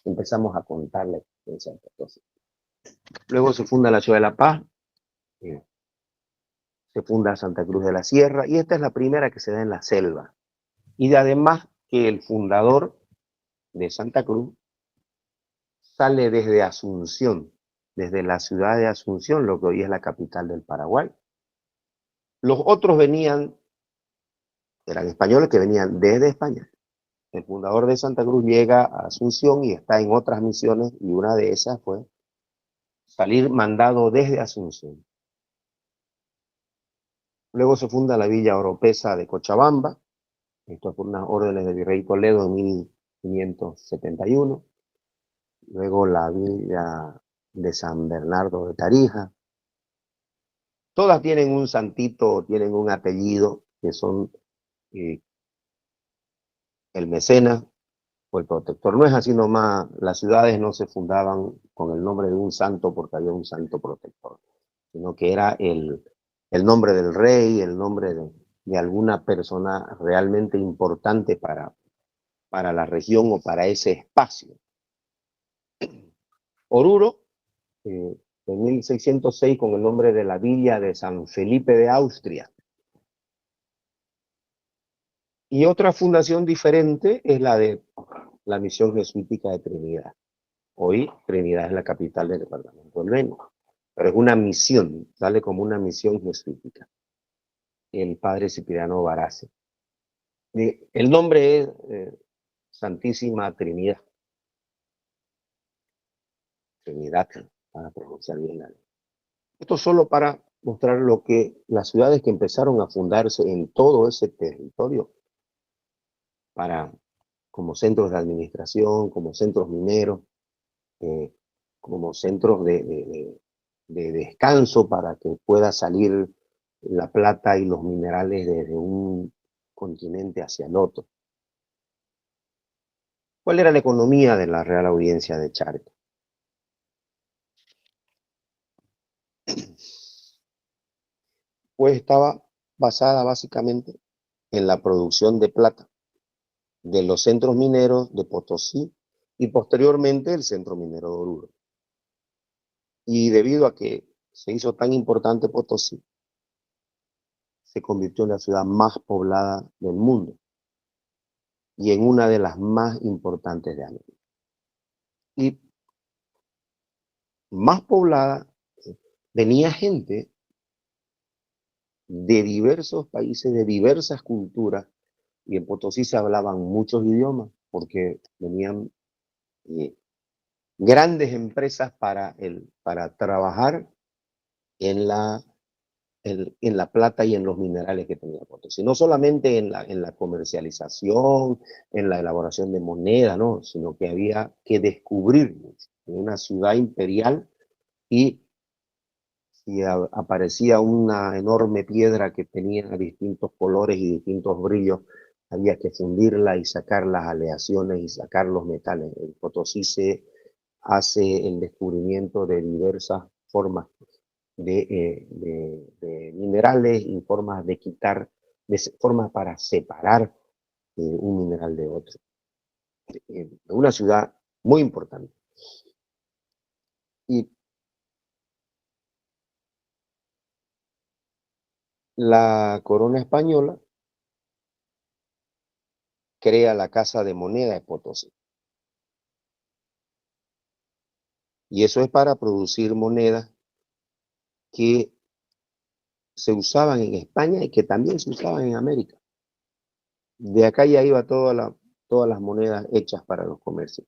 empezamos a contar la existencia de Potosí. Luego se funda la ciudad de La Paz, se funda Santa Cruz de la Sierra, y esta es la primera que se da en la selva. Y además que el fundador de Santa Cruz sale desde Asunción, desde la ciudad de Asunción, lo que hoy es la capital del Paraguay. Los otros eran españoles que venían desde España. El fundador de Santa Cruz llega a Asunción y está en otras misiones, y una de esas fue salir mandado desde Asunción. Luego se funda la Villa Oropesa de Cochabamba. Esto fue unas órdenes del virrey Toledo en 1571. Luego la Villa de San Bernardo de Tarija. Todas tienen un santito, tienen un apellido, que son el mecenas o el protector. No es así nomás, las ciudades no se fundaban con el nombre de un santo porque había un santo protector, sino que era el nombre del rey, el nombre de alguna persona realmente importante para la región o para ese espacio. Oruro, en 1606, con el nombre de la Villa de San Felipe de Austria. Y otra fundación diferente es la de la misión jesuítica de Trinidad. Hoy Trinidad es la capital del departamento del Beni, pero es una misión, sale como una misión jesuítica. El padre Cipriano Barase. El nombre es Santísima Trinidad. Trinidad, para pronunciar bien la ley. Esto solo para mostrar lo que las ciudades que empezaron a fundarse en todo ese territorio como centros de administración, como centros mineros, eh, como centros de descanso para que pueda salir la plata y los minerales desde un continente hacia el otro. ¿Cuál era la economía de la Real Audiencia de Charcas? Pues estaba basada básicamente en la producción de plata de los centros mineros de Potosí y posteriormente el centro minero de Oruro. Y debido a que se hizo tan importante Potosí, se convirtió en la ciudad más poblada del mundo y en una de las más importantes de América. Y más poblada, venía gente de diversos países, de diversas culturas, y en Potosí se hablaban muchos idiomas porque venían grandes empresas para trabajar en la plata y en los minerales que tenía Potosí. No solamente en la comercialización, en la elaboración de moneda, ¿no? Sino que había que descubrir una ciudad imperial y si aparecía una enorme piedra que tenía distintos colores y distintos brillos, había que fundirla y sacar las aleaciones y sacar los metales. En Potosí se hace el descubrimiento de diversas formas de minerales y formas de quitar, formas para separar un mineral de otro. Una ciudad muy importante. Y la corona española crea la Casa de Moneda de Potosí. Y eso es para producir monedas que se usaban en España y que también se usaban en América. De acá ya iba todas las monedas hechas para los comercios.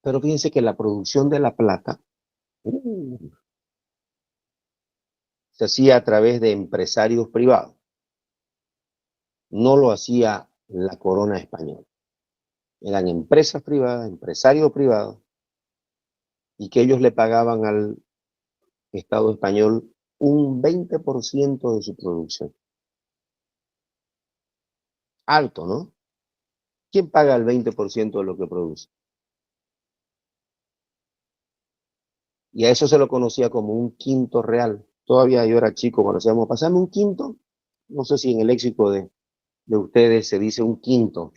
Pero fíjense que la producción de la plata se hacía a través de empresarios privados. No lo hacía la corona española. Eran empresas privadas, empresarios privados, y que ellos le pagaban al Estado español un 20% de su producción. Alto, ¿no? ¿Quién paga el 20% de lo que produce? Y a eso se lo conocía como un quinto real. Todavía yo era chico cuando decíamos, pasame un quinto. No sé si en el léxico de ustedes se dice un quinto.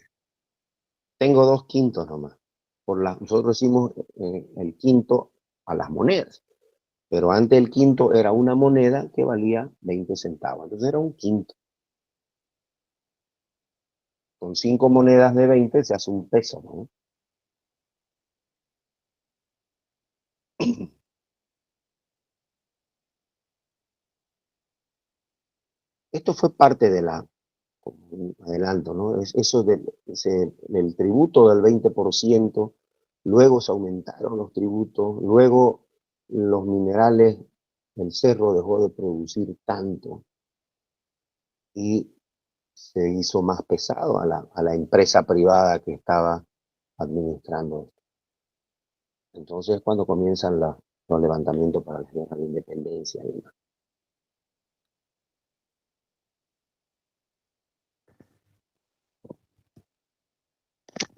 Tengo 2 quintos nomás. Nosotros decimos el quinto a las monedas. Pero antes el quinto era una moneda que valía 20 centavos. Entonces era un quinto. Con 5 monedas de 20 se hace un peso, ¿no? Esto fue parte de adelanto, ¿no? Eso del tributo del 20%, luego se aumentaron los tributos, luego los minerales, el cerro dejó de producir tanto y se hizo más pesado a la empresa privada que estaba administrando esto. Entonces cuando comienzan los levantamientos para la guerra de independencia y demás.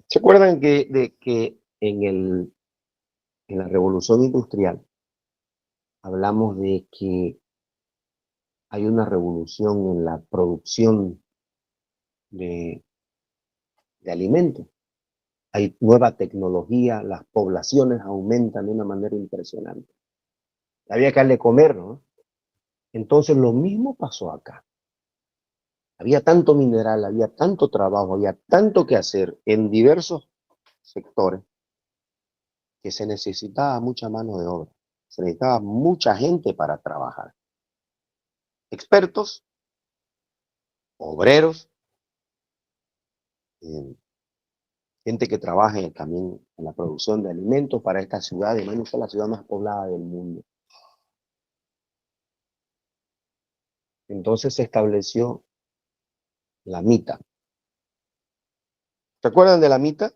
¿Se acuerdan de que en la Revolución Industrial hablamos de que hay una revolución en la producción de alimentos? Hay nueva tecnología, las poblaciones aumentan de una manera impresionante. Había que darle comer, ¿no? Entonces lo mismo pasó acá. Había tanto mineral, había tanto trabajo, había tanto que hacer en diversos sectores que se necesitaba mucha mano de obra. Se necesitaba mucha gente para trabajar. Expertos, obreros, gente que trabaja también en la producción de alimentos para esta ciudad. De Manizales, la ciudad más poblada del mundo. Entonces se estableció la mita. ¿Se acuerdan de la mita?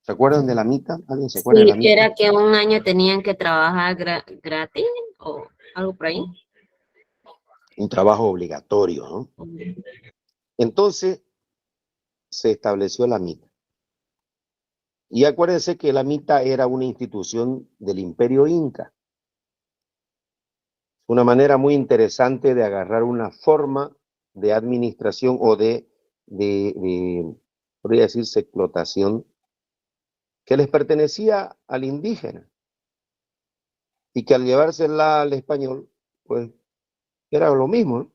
¿Se acuerdan de la mita? ¿Alguien se acuerda de la Sí, mita? era que un año tenían que trabajar gratis o algo por ahí. Un trabajo obligatorio, ¿no? Entonces se estableció la mita. Y acuérdense que la mita era una institución del Imperio Inca. Una manera muy interesante de agarrar una forma de administración o podría decirse, explotación que les pertenecía al indígena y que al llevársela al español, pues era lo mismo, ¿no?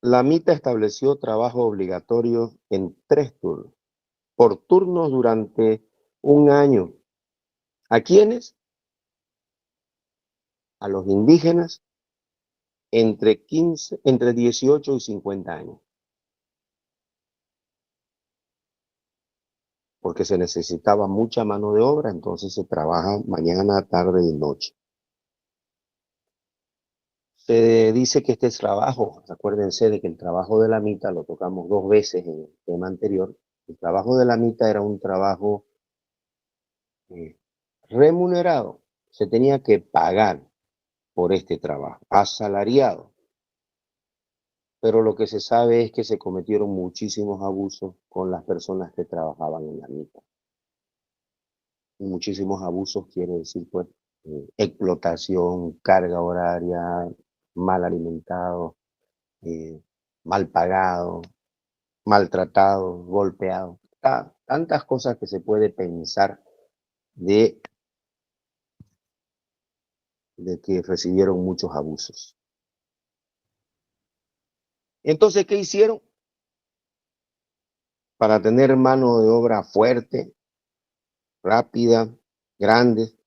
La mita estableció trabajo obligatorio en 3 turnos, por turnos durante un año. ¿A quiénes? A los indígenas entre 18 y 50 años. Porque se necesitaba mucha mano de obra, entonces se trabaja mañana, tarde y noche. Se dice que este trabajo, acuérdense de que el trabajo de la mita lo tocamos 2 veces en el tema anterior. El trabajo de la mita era un trabajo remunerado. Se tenía que pagar por este trabajo, asalariado. Pero lo que se sabe es que se cometieron muchísimos abusos con las personas que trabajaban en la mita. Y muchísimos abusos quiere decir, pues, explotación, carga horaria, mal alimentado, mal pagado, maltratado, golpeado. Tantas cosas que se puede pensar de que recibieron muchos abusos. Entonces, ¿qué hicieron? Para tener mano de obra fuerte, rápida, grande,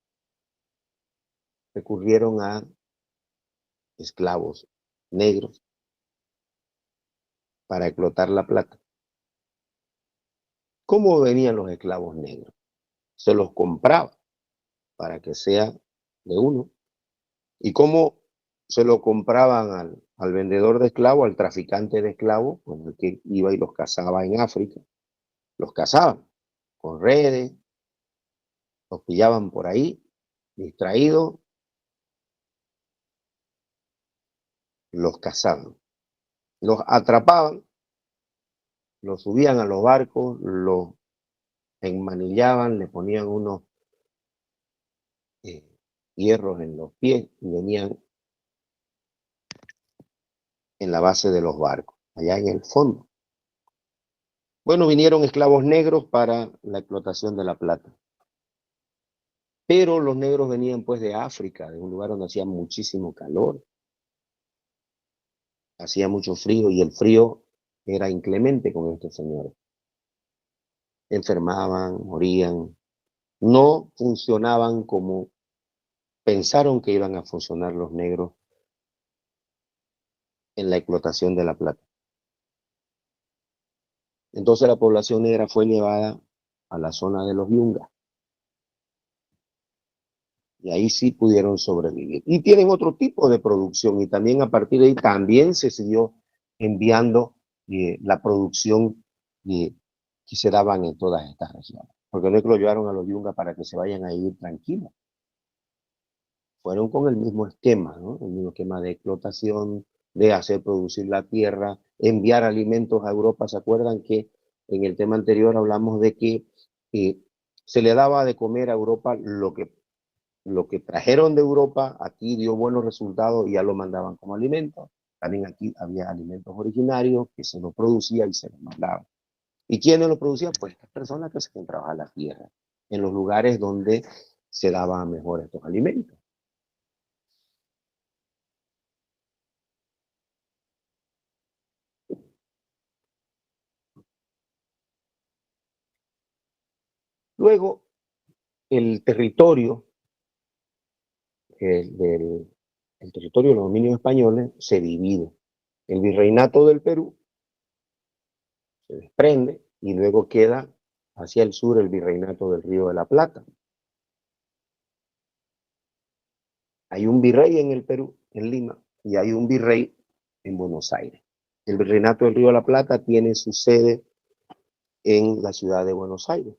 recurrieron a esclavos negros para explotar la plata. ¿Cómo venían los esclavos negros? Se los compraba para que sea de uno. ¿Y cómo se lo compraban al vendedor de esclavos, al traficante de esclavos, pues el que iba y los cazaba en África? Los cazaban con redes, los pillaban por ahí, distraídos, los cazaban. Los atrapaban, los subían a los barcos, los enmanillaban, le ponían unos hierros en los pies y venían en la base de los barcos, allá en el fondo. Bueno, vinieron esclavos negros para la explotación de la plata. Pero los negros venían pues de África, de un lugar donde hacía muchísimo calor. Hacía mucho frío y el frío era inclemente con estos señores. Enfermaban, morían, no funcionaban como pensaron que iban a funcionar los negros en la explotación de la plata. Entonces la población negra fue llevada a la zona de los yungas. Y ahí sí pudieron sobrevivir. Y tienen otro tipo de producción y también a partir de ahí también se siguió enviando la producción que se daban en todas estas regiones. Porque no es que lo llevaron a los yungas para que se vayan a ir tranquilos. Fueron con el mismo esquema, ¿no? El mismo esquema de explotación, de hacer producir la tierra, enviar alimentos a Europa. ¿Se acuerdan que en el tema anterior hablamos de que se le daba de comer a Europa lo que trajeron de Europa? Aquí dio buenos resultados y ya lo mandaban como alimento. También aquí había alimentos originarios que se los producía y se los mandaban. ¿Y quiénes los producían? Pues las personas que se encontraban a la tierra, en los lugares donde se daban mejor estos alimentos. Luego, el territorio del el territorio de los dominios españoles se divide. El virreinato del Perú se desprende y luego queda hacia el sur el virreinato del Río de la Plata. Hay un virrey en el Perú, en Lima, y hay un virrey en Buenos Aires. El virreinato del Río de la Plata tiene su sede en la ciudad de Buenos Aires.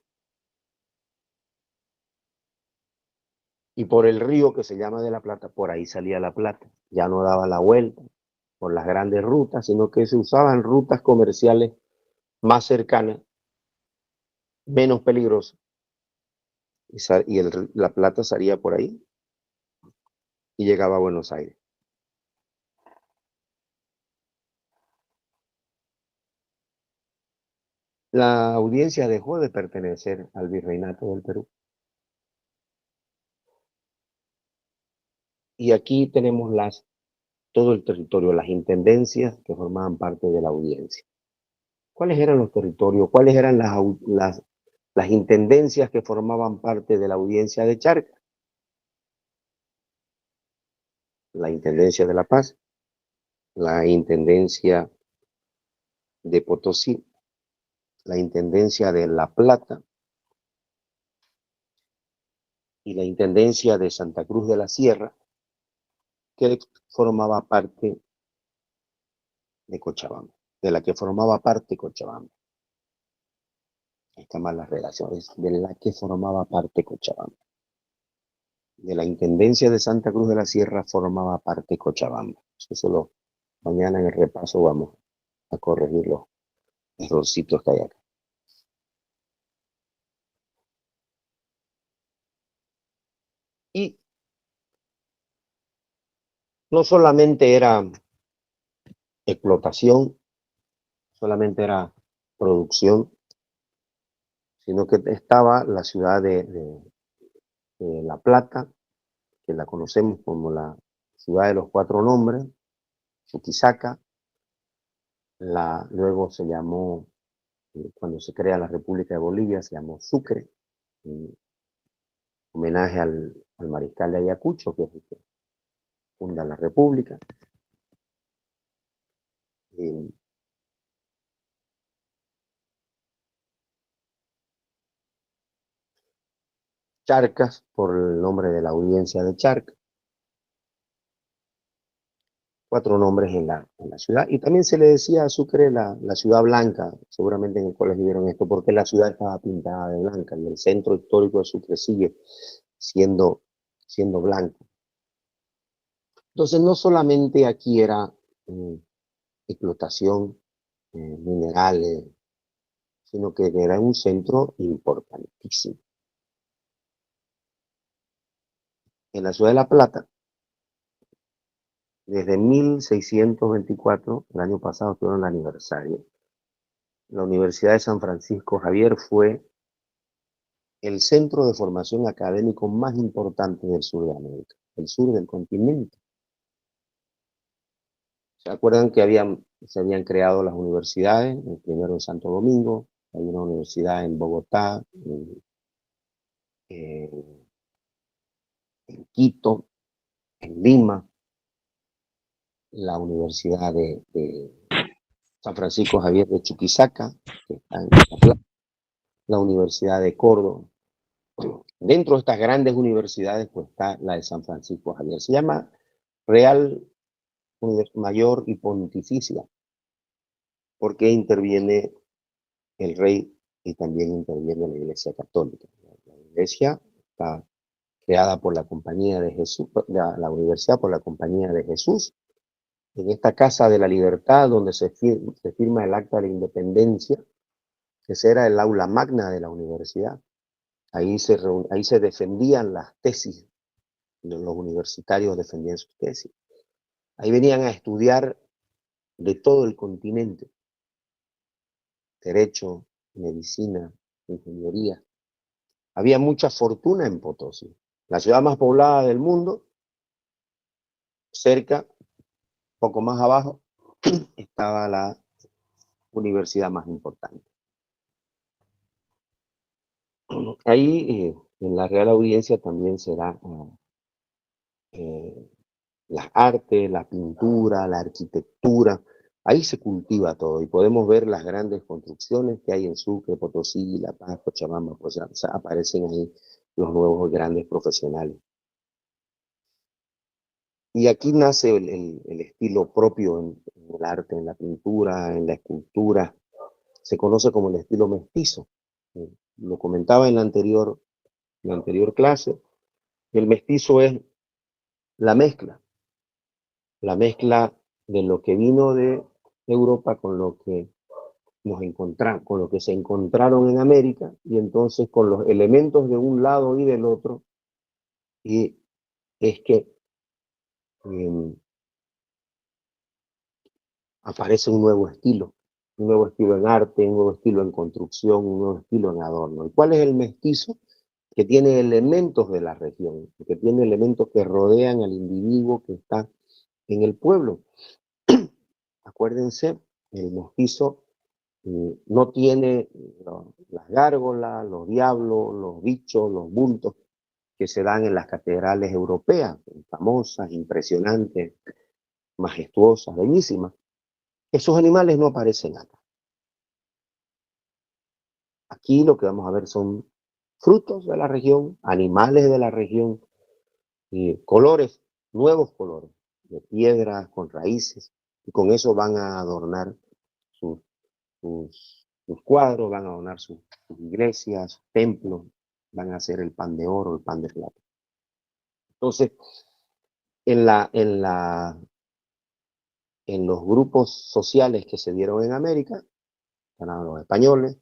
Y por el río que se llama de la Plata, por ahí salía la plata. Ya no daba la vuelta por las grandes rutas, sino que se usaban rutas comerciales más cercanas, menos peligrosas. Y la plata salía por ahí y llegaba a Buenos Aires. La audiencia dejó de pertenecer al virreinato del Perú. Y aquí tenemos todo el territorio, las intendencias que formaban parte de la audiencia. ¿Cuáles eran los territorios? ¿Cuáles eran las intendencias que formaban parte de la audiencia de Charcas? La Intendencia de La Paz, la Intendencia de Potosí, la Intendencia de La Plata y la Intendencia de Santa Cruz de la Sierra, que formaba parte de Cochabamba, de la que formaba parte Cochabamba. Están mal las relaciones, de la que formaba parte Cochabamba. De la Intendencia de Santa Cruz de la Sierra formaba parte Cochabamba. Eso mañana en el repaso vamos a corregir los errorcitos que hay acá. Y no solamente era explotación, solamente era producción, sino que estaba la ciudad de La Plata, que la conocemos como la ciudad de los cuatro nombres, Chuquisaca, luego se llamó, cuando se crea la República de Bolivia, se llamó Sucre, en homenaje al mariscal de Ayacucho, que es el que funda la República. Charcas, por el nombre de la audiencia de Charcas. Cuatro nombres en la ciudad. Y también se le decía a Sucre la ciudad blanca, seguramente en el colegio vieron esto, porque la ciudad estaba pintada de blanca y el centro histórico de Sucre sigue siendo blanco. Entonces no solamente aquí era explotación, minerales, sino que era un centro importantísimo. En la ciudad de La Plata, desde 1624, el año pasado tuvieron el aniversario, la Universidad de San Francisco Javier fue el centro de formación académico más importante del sur de América, el sur del continente. ¿Se acuerdan que se habían creado las universidades? El primero en Santo Domingo, hay una universidad en Bogotá, en Quito, en Lima, la Universidad de San Francisco Javier de Chuquisaca, que está en La Plata, la Universidad de Córdoba. Dentro de estas grandes universidades pues está la de San Francisco Javier. Se llama Real Mayor y Pontificia, porque interviene el rey y también interviene la Iglesia Católica. La Iglesia está creada por la Compañía de Jesús, la Universidad por la Compañía de Jesús. En esta Casa de la Libertad, donde se firma el Acta de la Independencia, que será el aula magna de la universidad. Ahí se defendían las tesis, los universitarios defendían sus tesis. Ahí venían a estudiar de todo el continente, derecho, medicina, ingeniería. Había mucha fortuna en Potosí, la ciudad más poblada del mundo. Cerca, poco más abajo, estaba la universidad más importante. Ahí en la Real Audiencia también será las artes, la pintura, la arquitectura. Ahí se cultiva todo y podemos ver las grandes construcciones que hay en Sucre, Potosí, La Paz, Cochabamba, pues o sea, aparecen ahí los nuevos grandes profesionales. Y aquí nace el estilo propio en el arte, en la pintura, en la escultura. Se conoce como el estilo mestizo. Lo comentaba en la anterior clase. El mestizo es la mezcla de lo que vino de Europa con lo que nos encontramos, con lo que se encontraron en América, y entonces con los elementos de un lado y del otro, y es que aparece un nuevo estilo en arte, un nuevo estilo en construcción, un nuevo estilo en adorno. ¿Y cuál es el mestizo? Que tiene elementos de la región, que tiene elementos que rodean al individuo que está en el pueblo. Acuérdense, el mestizo no tiene las gárgolas, los diablos, los bichos, los bultos que se dan en las catedrales europeas, famosas, impresionantes, majestuosas, bellísimas. Esos animales no aparecen acá. Aquí lo que vamos a ver son frutos de la región, animales de la región, colores, nuevos colores, de piedras, con raíces, y con eso van a adornar sus, sus cuadros, van a adornar sus iglesias, sus templos, van a hacer el pan de oro, el pan de plata. Entonces, en los grupos sociales que se dieron en América, eran los españoles,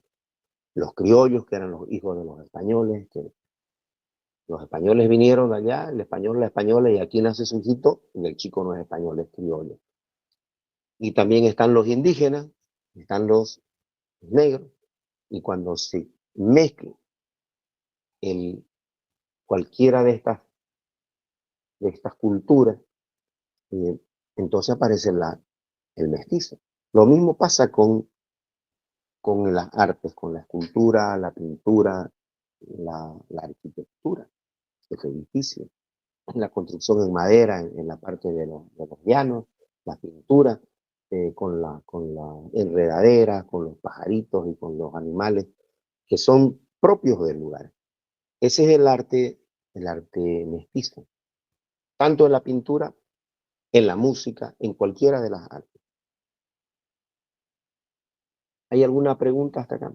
los criollos, que eran los hijos de los españoles, que los españoles vinieron de allá, el español, la española, y aquí nace su hijito, y el chico no es español, es criollo. Y también están los indígenas, están los negros, y cuando se mezcla cualquiera de estas culturas, entonces aparece el mestizo. Lo mismo pasa con las artes, con la escultura, la pintura, la arquitectura, los edificios, la construcción en madera, en la parte de los llanos, la pintura, con la enredadera, con los pajaritos y con los animales que son propios del lugar. Ese es el arte mestizo, tanto en la pintura, en la música, en cualquiera de las artes. ¿Hay alguna pregunta hasta acá?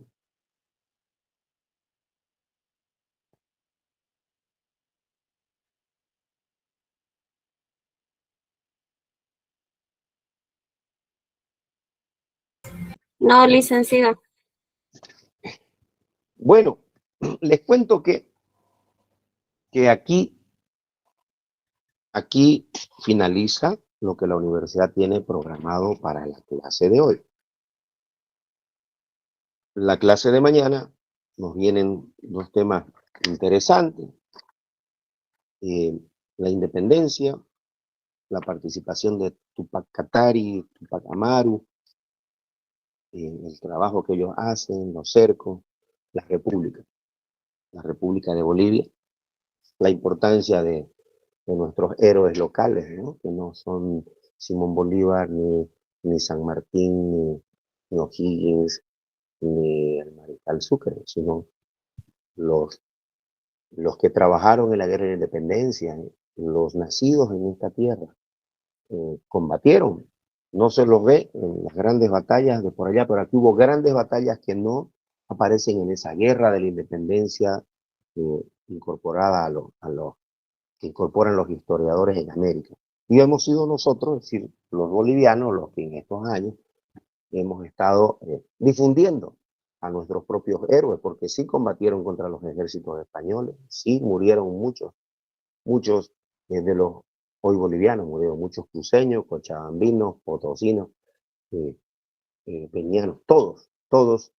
No, licenciado. Bueno, les cuento que aquí finaliza lo que la universidad tiene programado para la clase de hoy. La clase de mañana nos vienen dos temas interesantes. La independencia, la participación de Tupac Katari, Tupac Amaru, el trabajo que ellos hacen, los cercos, la República de Bolivia, la importancia de nuestros héroes locales, ¿no? Que no son Simón Bolívar, ni San Martín, ni O'Higgins, ni el Mariscal Sucre, sino los que trabajaron en la guerra de independencia, los nacidos en esta tierra, combatieron. No se los ve en las grandes batallas de por allá, pero aquí hubo grandes batallas que no aparecen en esa guerra de la independencia incorporada a los que incorporan los historiadores en América. Y hemos sido nosotros, es decir, los bolivianos, los que en estos años hemos estado difundiendo a nuestros propios héroes, porque sí combatieron contra los ejércitos españoles, sí murieron muchos de los hoy bolivianos, murieron muchos cruceños, cochabambinos, potosinos, peñanos, todos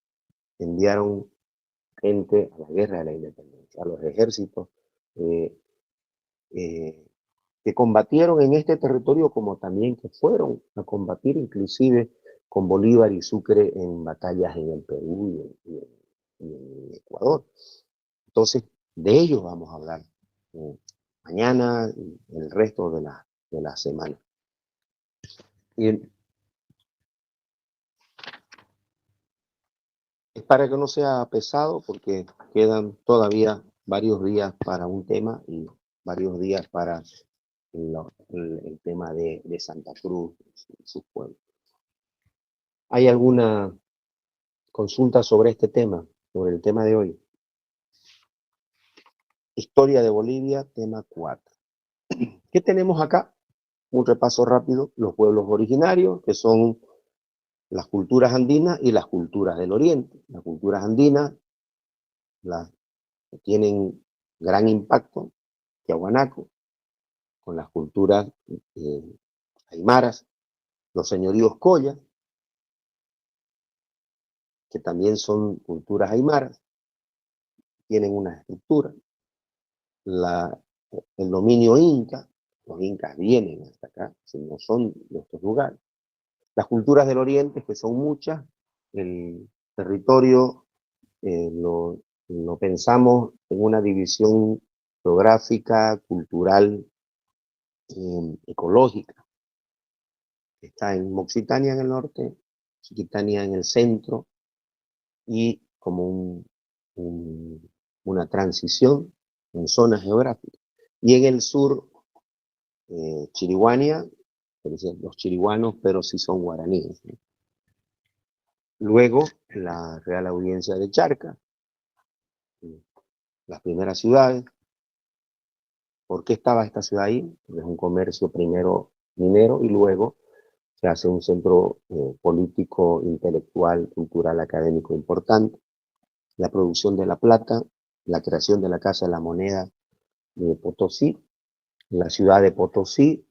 enviaron gente a la guerra de la independencia, a los ejércitos que combatieron en este territorio, como también que fueron a combatir inclusive con Bolívar y Sucre en batallas en el Perú y en Ecuador. Entonces, de ellos vamos a hablar mañana y el resto de de la semana. Bien. Es para que no sea pesado porque quedan todavía varios días para un tema y varios días para el tema de Santa Cruz y sus pueblos. ¿Hay alguna consulta sobre este tema, sobre el tema de hoy? Historia de Bolivia, tema 4. ¿Qué tenemos acá? Un repaso rápido, los pueblos originarios, que son las culturas andinas y las culturas del oriente. Las culturas andinas las que tienen gran impacto, Tiahuanaco, con las culturas aymaras, los señoríos Colla, que también son culturas aymaras, tienen una estructura. El dominio inca, los incas vienen hasta acá, si no son de estos lugares. Las culturas del oriente, que son muchas, el territorio lo pensamos en una división geográfica, cultural, ecológica. Está en Moxitania en el norte, Chiquitania en el centro, y como una transición en zonas geográficas. Y en el sur, Chirihuania, los chiriguanos, pero sí son guaraníes, ¿no? Luego, la Real Audiencia de Charca, las primeras ciudades. ¿Por qué estaba esta ciudad ahí? Porque es un comercio primero minero y luego se hace un centro político, intelectual, cultural, académico importante. La producción de la plata, la creación de la Casa de la Moneda de Potosí, la ciudad de Potosí,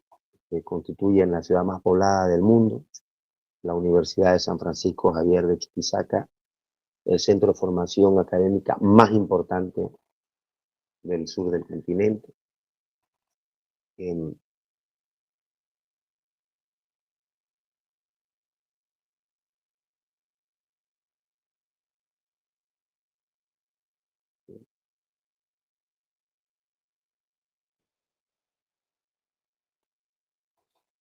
que constituye la ciudad más poblada del mundo, la Universidad de San Francisco Javier de Chuquisaca, el centro de formación académica más importante del sur del continente.